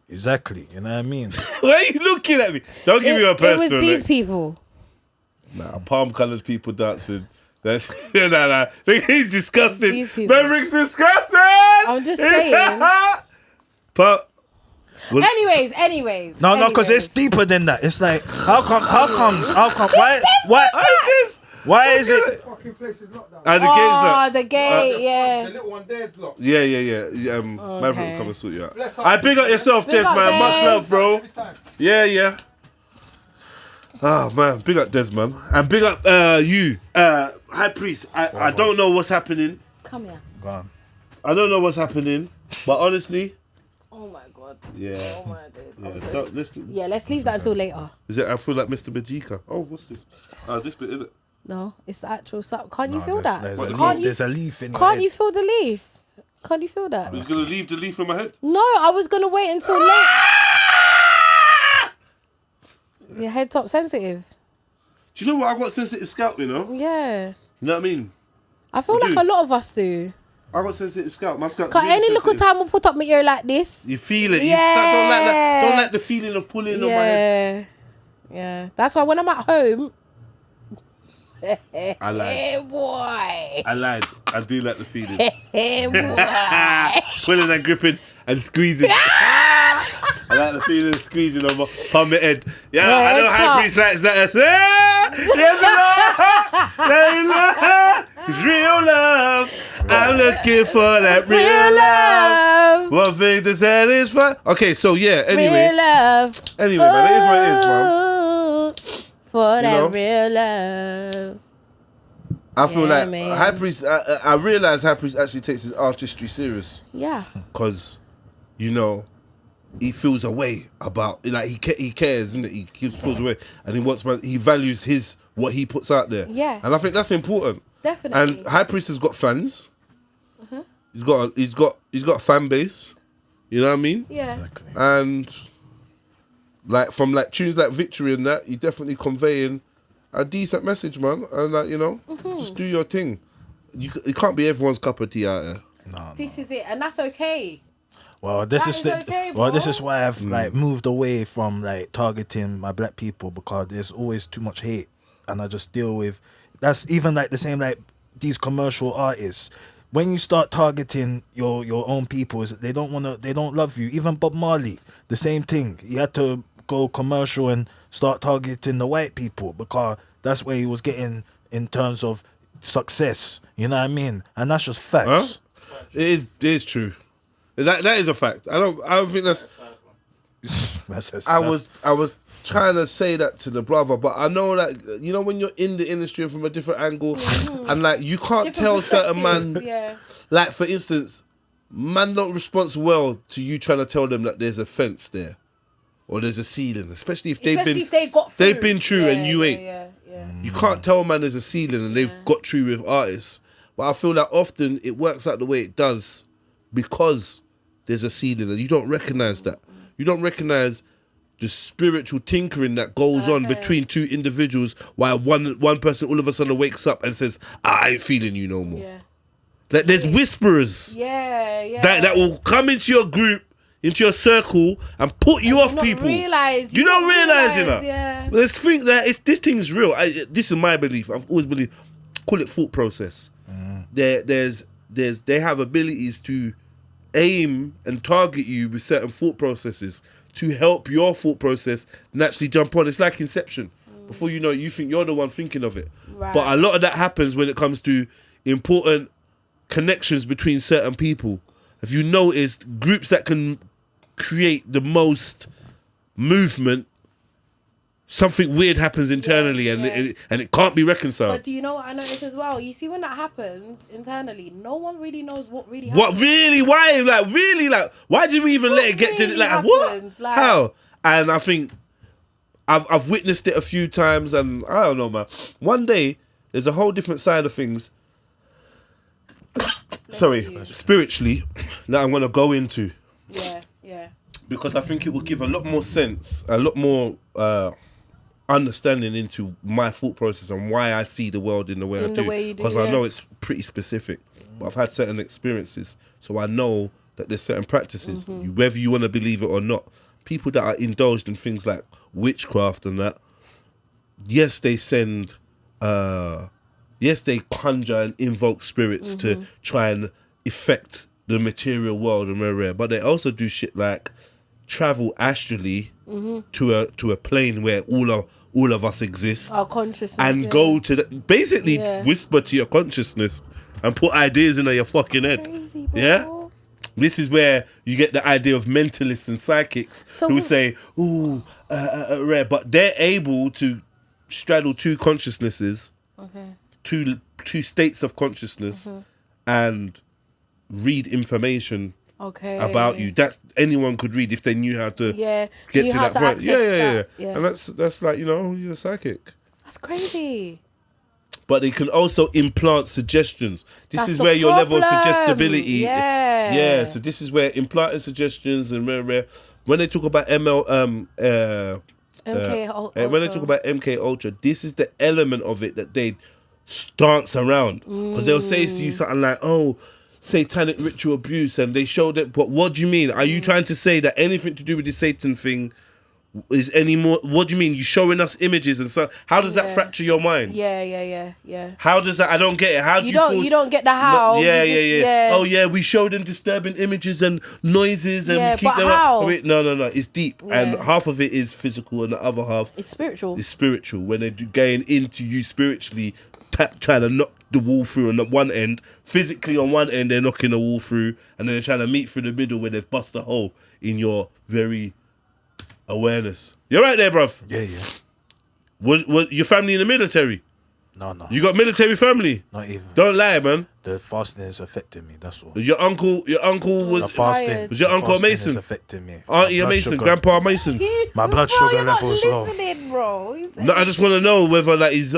Exactly. You know what I mean? Why are you looking at me? Don't give me a personal. It was these people. Nah, palm-coloured people dancing. That's nah. He's disgusting. Maverick's disgusting. I'm just saying. But anyways. No, because it's deeper than that. It's like, how come? Why is it? Fucking place is locked down. the gate's locked. The gate, yeah. The little one there's locked. Yeah. Maverick will come and sort you out. I big up yourself, Des, man. Much love, bro. Yeah. Oh man, big up Des, man, and big up you, High Priest. I don't know what's happening. Come here. Go on. I don't know what's happening, but honestly, Oh my god. yeah. Oh my days. Let's Let's leave that until later. Is it? I feel like Mr. Majika. Oh, what's this? This bit, is it? No, it's the actual sub. Can't you feel that? There's a leaf in your Can't head. you feel the leaf? Can't you feel that? I was gonna leave the leaf in my head. No, I was gonna wait until late. Your head top sensitive. Do you know what? I got sensitive scalp, you know? Yeah. You know what I mean? I feel like a lot of us do. I got sensitive scalp. My scalp. Cause any little time we'll put up my ear like this. You feel it. Yeah. Don't like that. Don't like the feeling of pulling on my head. Yeah. That's why when I'm at home. I lied. Hey boy. I lied. I do like the feeling. Hey boy. Pulling and gripping and squeezing. I like the feeling of squeezing on my head. Yeah, I know High Priest likes that. It's real love. I'm looking for that real love. One thing to satisfy. Okay, so yeah, anyway. Real love. Anyway, man, it is what it is, man. For that real love. I feel like man. High Priest, I realise High Priest actually takes his artistry serious. Yeah. Because, you know, he feels a way about, like, he cares, isn't it? He feels a way. And he values what he puts out there. Yeah. And I think that's important. Definitely. And High Priest has got fans. He's got a fan base. You know what I mean? Yeah. Exactly. And like from like tunes like Victory and that, you're definitely conveying a decent message, man. And like, you know, just do your thing. It can't be everyone's cup of tea out there. No. This is it, and that's okay. Well, this That is is okay, this bro. is why I've like moved away from like targeting my black people, because there's always too much hate, and I just deal with. That's even like the same like these commercial artists. When you start targeting your own people, they don't love you. Even Bob Marley, the same thing. He had to go commercial and start targeting the white people because that's where he was getting in terms of success. You know what I mean? And that's just facts. Huh? It is true. That is a fact. I don't think that's. I was trying to say that to the brother, but I know that, you know, when you're in the industry from a different angle, and like you can't Different tell certain perspective, man, yeah. like for instance, man don't respond well to you trying to tell them that there's a fence there, or there's a ceiling, especially if they've been true and you ain't. Yeah. You can't tell man there's a ceiling and they've got true with artists. But I feel that often it works out the way it does because there's a ceiling and you don't recognise that. You don't recognise the spiritual tinkering that goes on between two individuals while one person all of a sudden wakes up and says, I ain't feeling you no more. Yeah. Like there's whisperers that will come into your group, into your circle and put you off people. You don't realise, you know. Yeah. Let's think that this thing is real. This is my belief. I've always believed. Call it thought process. They have abilities to aim and target you with certain thought processes to help your thought process naturally jump on. It's like Inception. Before you know it, you think you're the one thinking of it. Right. But a lot of that happens when it comes to important connections between certain people. If you notice, groups that can create the most movement, something weird happens internally and it can't be reconciled. But do you know what I noticed as well? You see, when that happens internally, no one really knows what really happens. What really? Why? Like really? Like why did we even let it get to really like happens? what? Like, how? And I think I've witnessed it a few times, and I don't know, man. One day there's a whole different side of things. spiritually, that I'm gonna go into. Yeah. Because I think it will give a lot more sense, a lot more understanding into my thought process and why I see the world in the way I do. Because I know it's pretty specific, but I've had certain experiences, so I know that there's certain practices, whether you want to believe it or not. People that are indulged in things like witchcraft and that, yes, they send, yes, they conjure and invoke spirits to try and affect the material world and rare, but they also do shit like travel astrally to a plane where all of us exist, our consciousness, and go to basically whisper to your consciousness and put ideas in your fucking head. Crazy, bro. Yeah. This is where you get the idea of mentalists and psychics who say, "Ooh, rare," but they're able to straddle two consciousnesses, two states of consciousness, and read information about you that anyone could read if they knew how to get to that point. Yeah. And that's like, you're a psychic. That's crazy. But they can also implant suggestions. This is where your level of suggestibility. Yeah. So this is where implanting suggestions and rare. When they talk about when they talk about MK Ultra, this is the element of it that they dance around, because they'll say to you something like, "Oh, satanic ritual abuse," and they showed it. But what do you mean? Are you trying to say that anything to do with the Satan thing is any more? What do you mean? You showing us images and so? How does that fracture your mind? Yeah. How does that? I don't get it. How do you don't get the how? Yeah. Oh yeah, we show them disturbing images and noises, and we keep them. How? No. It's deep, and half of it is physical, and the other half is spiritual. It's spiritual. When they're going into you spiritually, trying to knock the wall through on the one end, physically on one end they're knocking the wall through, and then they're trying to meet through the middle where they've bust a hole in your very awareness. You're right there, bruv. Yeah. Was your family in the military? No. You got military family? Not even. Don't lie, man. The fasting is affecting me, that's all. Your uncle was the fasting. Was your uncle a Mason? Is affecting me. Auntie a Mason? Grandpa a Mason? My blood sugar level is low. Bro. No, I just want to know whether like he's.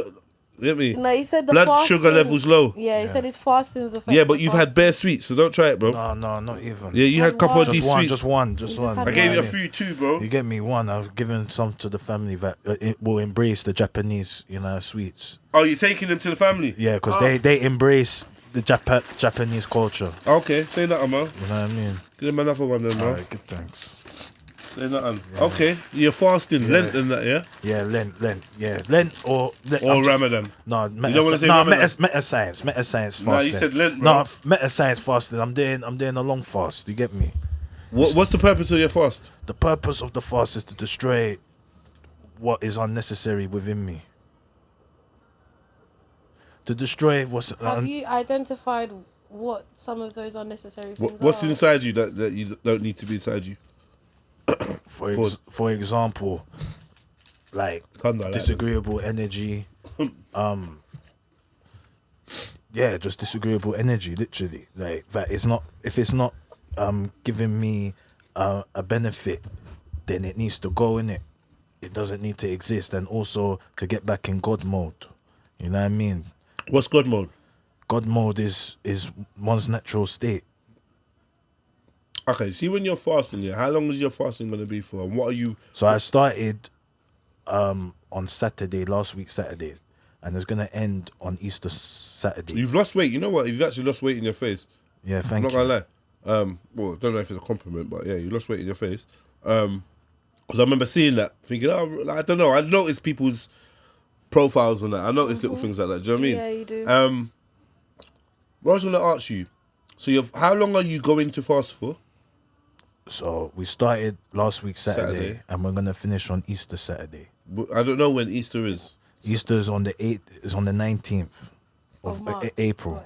Get me? No, he said the blood fasting, sugar levels low. Yeah, he said his fasting is affecting. Yeah, but you've had bare sweets, so don't try it, bro. No, not even. Yeah, you had a couple of these sweets. Just one. I gave you a few too, bro. You get me one. I've given some to the family that it will embrace the Japanese, sweets. Oh, you're taking them to the family? Yeah, because they embrace the Japanese culture. Okay, say that, man. You know what I mean? Give them another one then, man. Alright, good, thanks. Say nothing. Yeah. Okay, you're fasting Lent and that, yeah? Yeah, Lent. Yeah, Lent or Ramadan. No, you don't want to say Ramadan? Meta science fasting. No, you said Lent, bro. No, meta science fasting. I'm doing a long fast. You get me? What's the purpose of your fast? The purpose of the fast is to destroy what is unnecessary within me. To destroy what's. Have you identified what some of those unnecessary things are? What's inside you that you don't need to be inside you? For example, like disagreeable energy, just disagreeable energy, literally. Like that is not, if it's not giving me a benefit, then it needs to go in it. It doesn't need to exist. And also to get back in God mode. You know what I mean? What's God mode? God mode is one's natural state. Okay, see when you're fasting, how long is your fasting going to be for? And what are you... So I started on Saturday, last week Saturday, and it's going to end on Easter Saturday. You've lost weight. You know what? You've actually lost weight in your face. Yeah, thank you. I'm not going to lie. Well, I don't know if it's a compliment, but yeah, you lost weight in your face. Because I remember seeing that, thinking, I don't know. I noticed people's profiles on that. I noticed little things like that. Do you know what I mean? Yeah, you do. What I was going to ask you, so how long are you going to fast for? So we started last week Saturday, and we're gonna finish on Easter Saturday. I don't know when Easter is. Easter is on the 8th. Is on the 19th of April.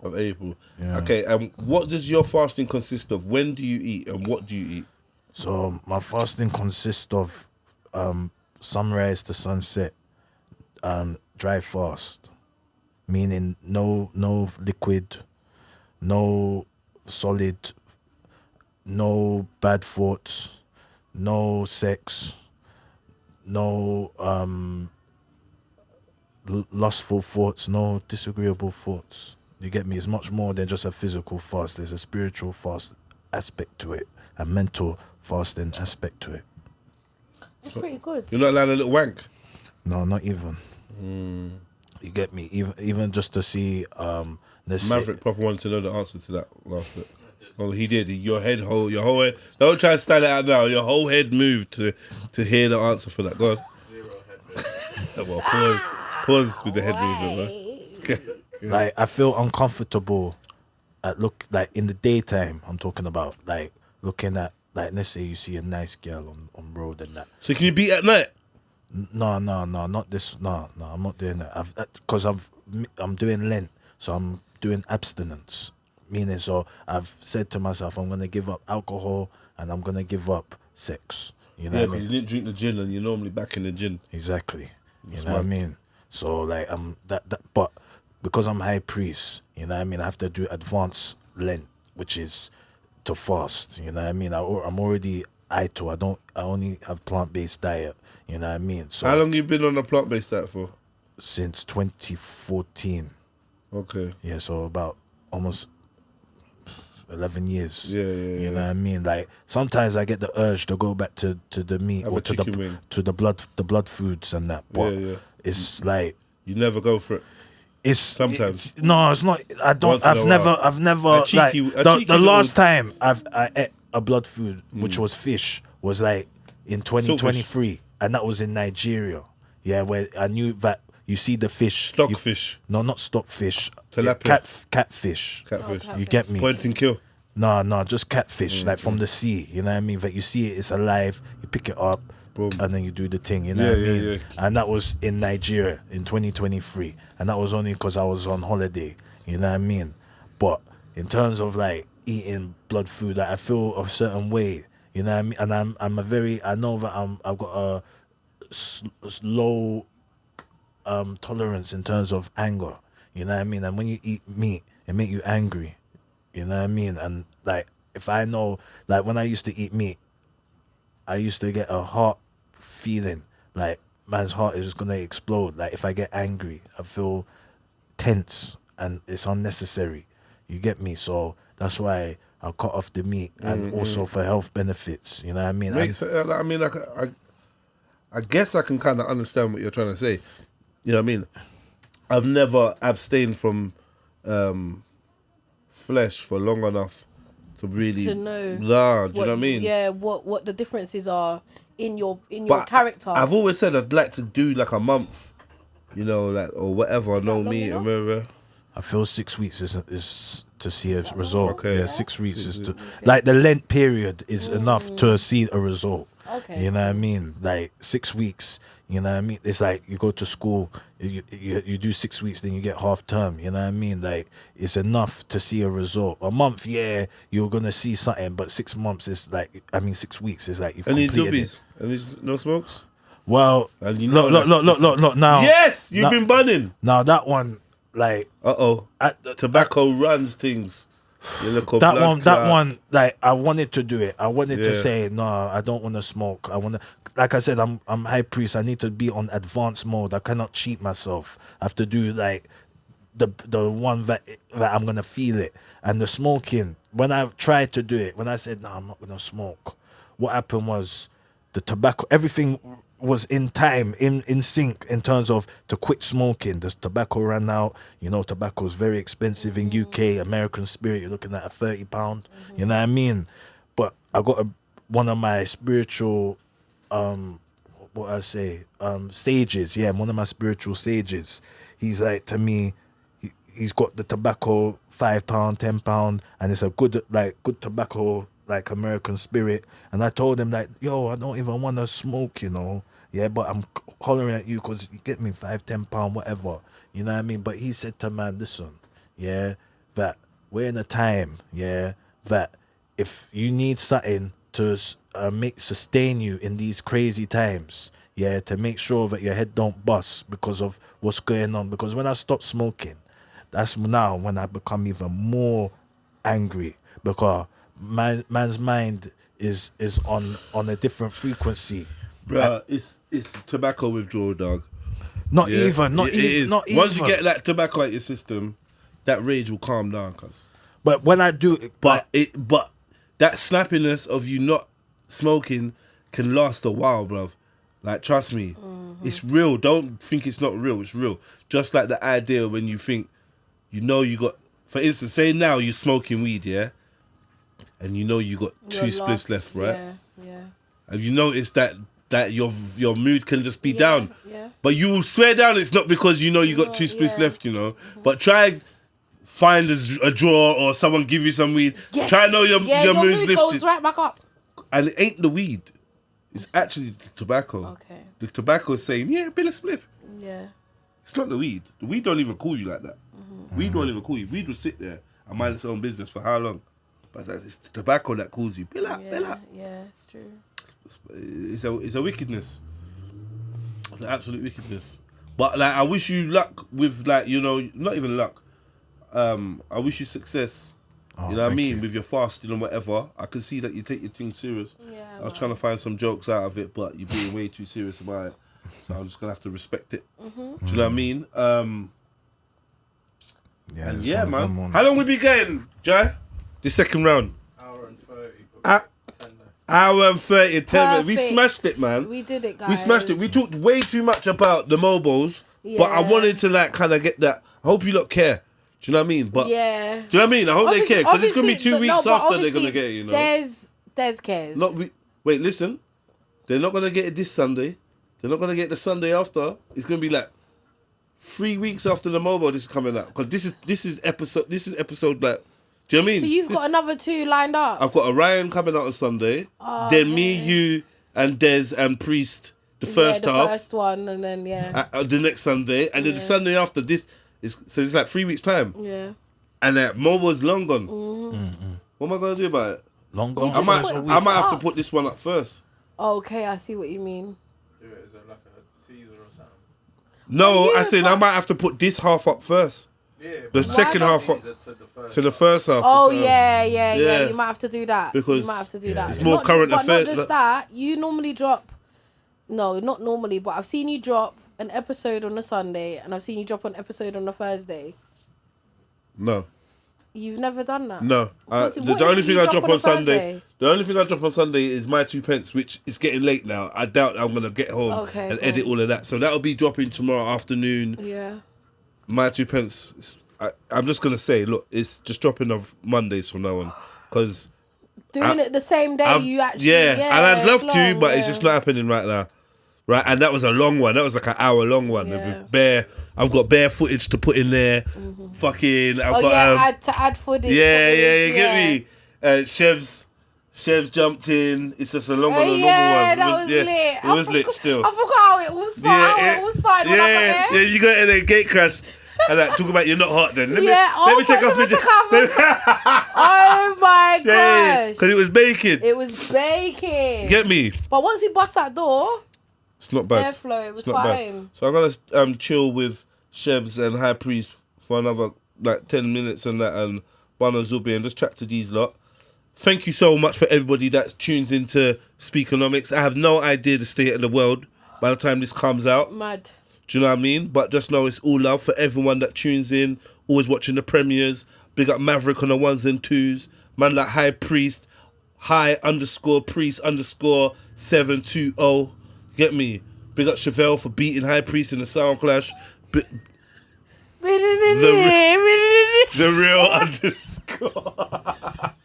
Of April. Yeah. Okay. What does your fasting consist of? When do you eat, and what do you eat? So my fasting consists of sunrise to sunset, dry fast, meaning no liquid, no solid. No bad thoughts, no sex, no lustful thoughts, no disagreeable thoughts. You get me? It's much more than just a physical fast. There's a spiritual fast aspect to it, a mental fasting aspect to it. It's pretty good. You're not allowed a little wank. No, not even. You get me? Even just to see Maverick proper wanted to know the answer to that last bit. Well, he did. Your whole head. Don't try to stand it out now. Your whole head moved to hear the answer for that. Go on. 0 head movement. Well, pause with the head movement, man. like I feel uncomfortable like in the daytime. I'm talking about like looking at like let's say you see a nice girl on road and that. So can you beat at night? No, not this. No, I'm not doing that. Because I'm doing Lent, so I'm doing abstinence. Meaning, so I've said to myself, I'm gonna give up alcohol and I'm gonna give up sex. You know Yeah, what I because mean? you didn't drink the gin and you're normally back in the gin. Exactly. You know Smart. what I mean? So like but because I'm high priest, you know what I mean, I have to do advanced Lent, which is to fast. You know what I mean? I'm already ITO. I only have plant-based diet. You know what I mean? So How long you been on a plant-based diet for? since 2014. Okay. Yeah, so about almost 11 years. Yeah. You know what I mean? Like sometimes I get the urge to go back to the meat Have or a chicken wing. to the blood foods and that. But Yeah. it's like You never go for it. it's Sometimes. no, it's not. I don't. Once in a while. I've never. A cheeky- like, a the cheeky last little- time I ate a blood food, which was fish, was like in 2023, and that was in Nigeria. Yeah, where I knew that you see the fish. Stockfish. No, not stockfish. Tilapia. Catfish. Catfish. You get me? Point and kill. No, just catfish, like from the sea. You know what I mean? That you see it, it's alive. You pick it up, Boom. and then you do the thing. You know what I Yeah, mean? yeah. And that was in Nigeria in 2023, and that was only because I was on holiday. You know what I mean? But in terms of like eating blood food, like I feel a certain way. You know what I mean? And I know that I've got a low tolerance in terms of anger. You know what I mean? And when you eat meat, it make you angry. You know what I mean? And like if I know, like when I used to eat meat, I used to get a heart feeling like man's heart is just gonna explode. Like if I get angry, I feel tense and it's unnecessary. You get me? So that's why I'll cut off the meat and also for health benefits. You know what I mean? Makes I mean, like, I guess I can kind of understand what you're trying to say. You know what I mean? I've never abstained from flesh for long enough to really To know Nah, do you know what I mean? Yeah, what the differences are in your But character. I've always said I'd like to do like a month, you know, like or whatever. No long meat, enough? remember? I feel 6 weeks is to see a result. Okay. Yeah, 6 weeks is to like the Lent period is enough to see a result. Okay. You know what I mean? Like 6 weeks. You know what I mean? It's like you go to school, you do 6 weeks, then you get half term. You know what I mean? Like it's enough to see a result. A month, yeah, you're gonna see something, but 6 months is like 6 weeks is like you've And these completed zoobies, it. and these no smokes. Well, And you know look now. Yes, you've now- been bunning. Now that one, like Tobacco runs things. You look up that blood one, clots. like I wanted to do it. I wanted to Yeah. say no, I don't want to smoke. I want to, like I said, I'm high priest. I need to be on advanced mode. I cannot cheat myself. I have to do like the one that I'm gonna feel it. And the smoking, when I tried to do it, when I said no, I'm not gonna smoke, what happened was the tobacco, everything was in time, in sync in terms of to quit smoking. The tobacco ran out. You know, tobacco is very expensive in UK. American Spirit, you're looking at a £30. You know what I mean? But I got one of my spiritual, sages. Yeah, one of my spiritual sages. He's like to me, he's got the tobacco £5, £10, and it's a good tobacco like American Spirit. And I told him like, yo, I don't even want to smoke, you know. Yeah, but I'm hollering at you because you get me £5, £10, whatever. You know what I mean? But he said to man, listen, yeah, that we're in a time, yeah, that if you need something to sustain you in these crazy times, yeah, to make sure that your head don't bust because of what's going on. Because when I stop smoking, that's now when I become even more angry because man's mind is on a different frequency. Bruh, it's tobacco withdrawal, dog. Not Yeah. even. It is. Once you get that tobacco out your system, that rage will calm down, cuz. But when I do, But that snappiness of you not smoking can last a while, bruv. Like, trust me, it's real. Don't think it's not real. It's real. Just like the idea when you think, you know, you got, for instance, say now you're smoking weed, yeah, and you know you got two spliffs left, right? Yeah. Have you noticed that your mood can just be down? Yeah. But you will swear down it's not because you know you got two spliffs left, you know. But try find a drawer or someone give you some weed. Yes. Try know your mood's mood goes lifted. right back up. And it ain't the weed. It's actually the tobacco. Okay. The tobacco is saying, yeah, bill a spliff. Yeah. It's not the weed. The weed don't even call you like that. Weed don't even call you. Weed will sit there and mind its own business for how long? But it's the tobacco that calls you. Bill out, bill out. Yeah, it's true. It's a wickedness. It's an absolute wickedness. But like, I wish you luck with, like, you know, not even luck. I wish you success. You know what I mean? With your fasting and whatever. I can see that you take your thing serious. Yeah, I was trying to find some jokes out of it, but you're being way too serious about it. So I'm just gonna have to respect it. Do you know what I mean? And yeah, man. How long we be getting, Jai? The second round. Hour and 30. Hour and 30, 10 minutes. We Perfect. smashed it, man. We did it, guys. We smashed it. We talked way too much about the Mobos, but I Yeah. wanted to like kind of get that. I hope you lot care. Do you know what I mean? But Yeah. do you know what I mean? I hope they care because it's gonna be 2 obviously- weeks no, but after they're obviously gonna get it. You know, There's cares. wait, listen. They're not gonna get it this Sunday. They're not gonna get it the Sunday after. It's gonna be like 3 weeks after the Mobo. This is coming out because this is episode like. Do you know what I mean? So you've got another 2 lined up. I've got Orion coming out on Sunday. Then me, you, and Des and Priest the first the half. first one, and then The next Sunday, and then the Sunday after this is so it's like 3 weeks time, yeah. and Mobo's long gone. What am I gonna do about it? long gone. just I put might have to up. put this one up first. Okay, I see what you mean. Do it as like a teaser or something. No, yeah, I said I might have to put this half up first. Yeah. The second half up Teaser to the first. to the first half. Oh so- yeah. Yeah. You might have to do that. Because you might have to do that. it's more Not- current but affairs, Not just like- that. You normally drop. No, not normally, but I've seen you drop an episode on a Sunday, and I've seen you drop an episode on a Thursday. No, You've never done that. no. What The is only it thing you I drop drop on a on Sunday. Thursday? The only thing I drop on Sunday is my 2 pence, which is getting late now. I doubt I'm gonna get home Okay, and cool. edit all of that. So that'll be dropping tomorrow afternoon. Yeah. My 2 pence. I'm just gonna say, look, it's just dropping on Mondays from now on, because Doing it the same day you actually. and I'd love it's to, long, but it's just not happening right now. Right, and that was a long one. That was like an hour long one. Yeah. With I've got bare footage to put in there. Fucking, I've got add footage. yeah, you get me. Shevz jumped in. It's just a longer than a normal one. That was lit. It was lit still. I forgot how it was started when I got there. you got in a gate crash. And like, talk about you're not hot then. Let me take off let me the take off Oh my gosh. because it was baking. It was baking. Get me? But once you bust that door, It's not bad. airflow, it was It's not fine. bad. So I'm gonna chill with Shevz and High Priest for another like 10 minutes and that, and Bano Zubi, and just chat to these lot. Thank you so much for everybody that tunes into Speakenomics. I have no idea the state of the world by the time this comes out. Mad. Do you know what I mean? But just know it's all love for everyone that tunes in, always watching the premieres. Big up Maverick on the 1s and 2s. Man like High Priest, High_Priest_720. Get me? Big up Chevelle for beating High Priest in the Sound Clash. The real underscore.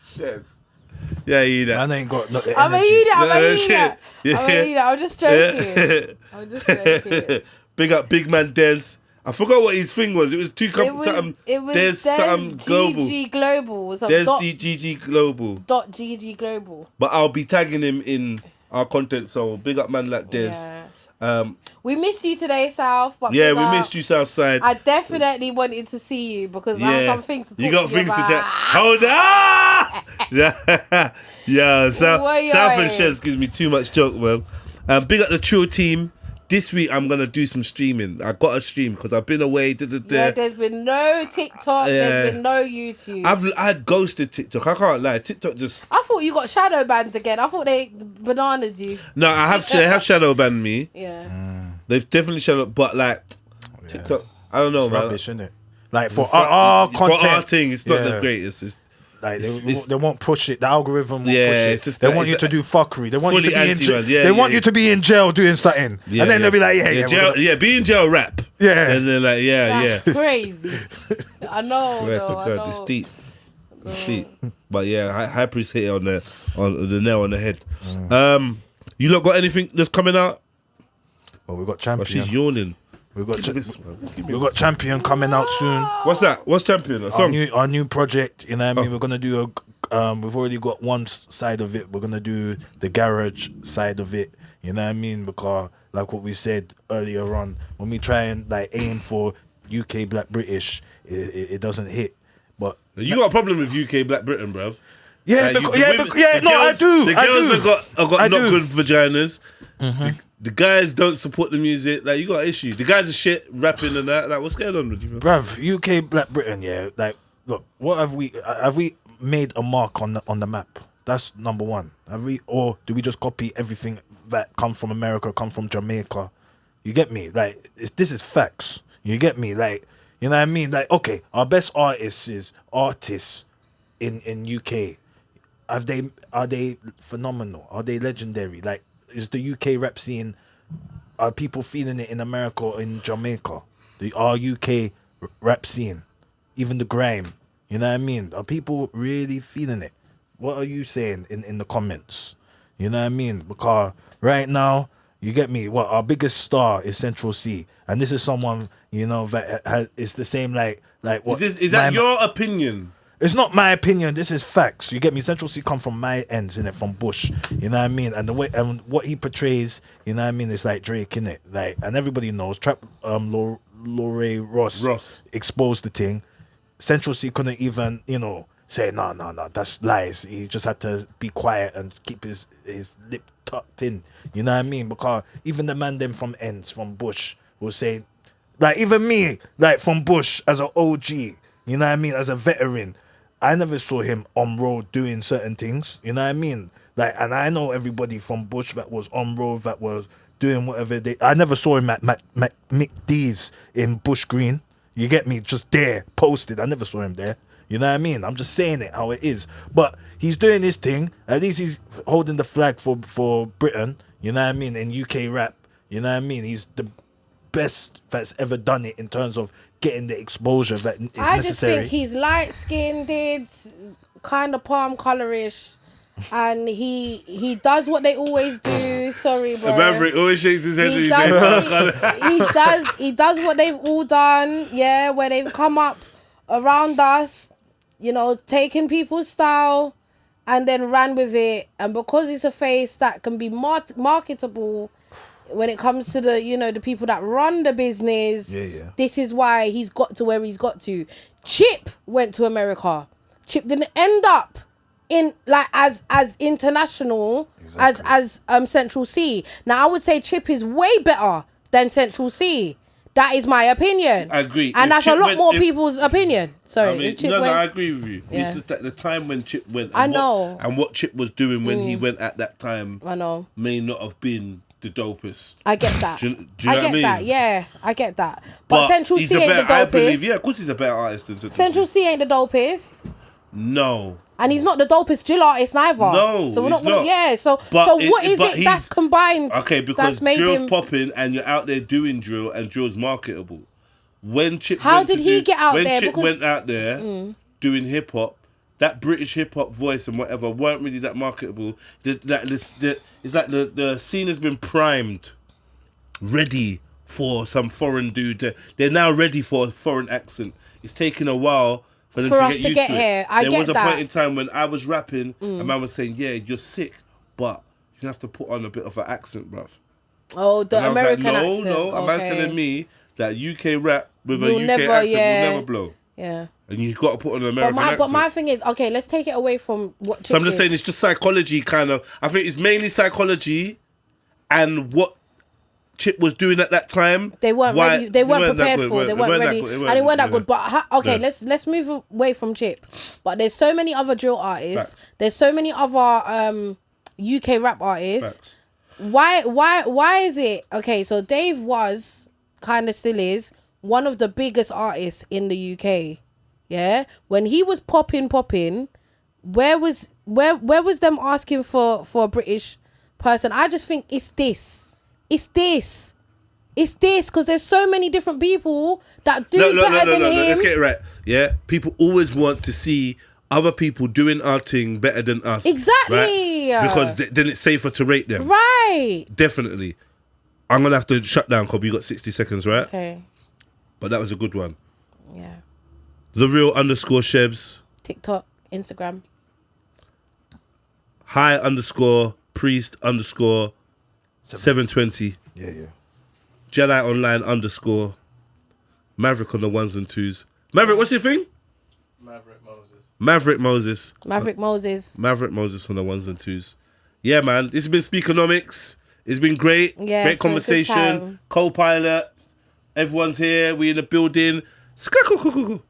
Shevz. Yeah, you hear that. Man ain't got no energy. I'm gonna eat it. I'm gonna eat shit. it. Yeah. I'm gonna eat it. I'm just joking. I'm just joking. Big up Big Man Des. I forgot what his thing was. It was something. It was Des something global. GG Global. So Des dot, DGG Global. dot GG Global. But I'll be tagging him in our content. So big up man like Des. Yeah. We missed you today, South. But Yeah, big we up. missed you, Southside. I definitely wanted to see you because I have some things to talk You got to you things to about. chat. Hold on. Yeah, South What you and doing? Shevz gives me too much joke, man. Big up the True Team. This week I'm gonna do some streaming. I got a stream because I've been away. Yeah, there's been no TikTok. There's been no YouTube. I had ghosted TikTok. I can't lie. TikTok just. I thought you got shadow banned again. I thought they bananaed you. No, they have shadow banned me. Yeah. They've definitely shadow, but like TikTok. I don't know, It's man. rubbish, isn't it? Like for our content, for our thing, it's not the greatest. It's like they won't push it. The algorithm won't push it. It's just they want you to do fuckery. They want you to be in jail. Yeah, they want you to be in jail doing something, and then they'll be like, be in jail rap. Yeah, and then like, That's crazy. I know. Swear to God, it's deep. It's deep. But yeah, High Priest hit it on the nail on the head. You lot got anything that's coming out? Well, we got Champion. Oh, she's yawning. We got Champion coming out soon. What's that? What's Champion? A song? Our new project. You know what I mean? We're gonna do we've already got one side of it. We're gonna do the garage side of it. You know what I mean? Because like what we said earlier on, when we try and like aim for UK Black British, it doesn't hit. But you got a problem with UK Black Britain, bruv. Yeah, like, I do. The girls have got not good vaginas. Mm-hmm. The guys don't support the music. Like, you got an issue. The guys are shit rapping and that. Like, what's going on with you, man? Bruv, UK Black Britain, yeah. Like, look, what have we made a mark on the map? That's number one. Or do we just copy everything that come from America, come from Jamaica? You get me? Like, this is facts. You get me? Like, you know what I mean? Like, okay, our best artists in UK. Are they phenomenal? Are they legendary? Like, is the UK rap scene, are people feeling it in America or in Jamaica? Our UK rap scene, even the grime, you know what I mean? Are people really feeling it? What are you saying in the comments? You know what I mean? Because right now, you get me, our biggest star is Central C. And this is someone, you know, that is the same like what? Is that your opinion? It's not my opinion. This is facts. You get me? Central C come from my ends, innit? From Bush. You know what I mean? And the way and what he portrays, you know what I mean? It's like Drake, innit? Like, and everybody knows. Lorraine Ross exposed the thing. Central C couldn't even, you know, say no, that's lies. He just had to be quiet and keep his lip tucked in. You know what I mean? Because even the man them from ends, from Bush, will say, like, even me, like, from Bush as an OG, you know what I mean? As a veteran, I never saw him on road doing certain things. You know what I mean? Like, and I know everybody from Bush that was on road, that was doing whatever I never saw him at Mick D's in Bush Green. You get me? Just there, posted. I never saw him there. You know what I mean? I'm just saying it how it is. But he's doing his thing. At least he's holding the flag for Britain. You know what I mean? In UK rap. You know what I mean? He's the best that's ever done it in terms of getting the exposure that is necessary. I just think he's light-skinned, kind of palm colorish, and he does what they always do. Sorry, bro. Maverick always shakes his head. He does what they've all done. Yeah, where they've come up around us, you know, taking people's style and then ran with it. And because it's a face that can be marketable when it comes to the, you know, the people that run the business, this is why he's got to where he's got to. Chip went to America. Chip didn't end up in like as international as Central C. Now I would say Chip is way better than Central C. That is my opinion. I agree. And that's a lot more people's opinion. Sorry. I mean, I agree with you. Yeah. It's the time when Chip went. I know. And what Chip was doing when he went at that time. I know. May not have been the dopest. I get that. Do you know what I mean? That. Yeah, I get that. But Central C ain't the dopest. I believe, yeah, of course he's a better artist than Central C ain't the dopest. No. And he's not the dopest drill artist neither. No, so we're he's not. Yeah, so what is it that's combined? Okay, because drill's popping and you're out there doing drill and drill's marketable. When Chip went out there doing hip hop, that British hip hop voice and whatever weren't really that marketable. It's like the scene has been primed, ready for some foreign dude. They're now ready for a foreign accent. It's taken a while for them to get used to it. There was a point in time when I was rapping, a man was saying, "Yeah, you're sick, but you have to put on a bit of an accent, bruv." Oh, the American accent. No, a man's telling me that UK rap with a UK accent will never blow. Yeah. And you've got to put on an American accent. But my thing is, okay, let's take it away from what Chip So I'm just saying it's just psychology kind of. I think it's mainly psychology and what Chip was doing at that time. They weren't ready. They weren't prepared for. They weren't ready. And they weren't that good. But okay, let's move away from Chip. But there's so many other drill artists. Facts. There's so many other UK rap artists. Facts. Why is it okay? So Dave was kind of still is one of the biggest artists in the UK. Yeah, when he was popping, where was them asking for a British person? I just think it's this, because there's so many different people that do better than him. Let's get it right. Yeah, people always want to see other people doing our thing better than us. Exactly. Right? Because then it's safer to rate them. Right. Definitely. I'm gonna have to shut down, Cobb. You got 60 seconds, right? Okay. But that was a good one. Yeah. The real _ Shevz. TikTok, Instagram. High_priest_ 720. Yeah. Jedi online _ Maverick on the ones and twos. Maverick, what's your thing? Maverick Moses. Maverick Moses. Maverick Moses. Maverick Moses on the ones and twos. Yeah, man. This has been Speakenomics. It's been great. Yeah, great it's been a good conversation. time. Co-pilot. Everyone's here. We in the building. Thank you.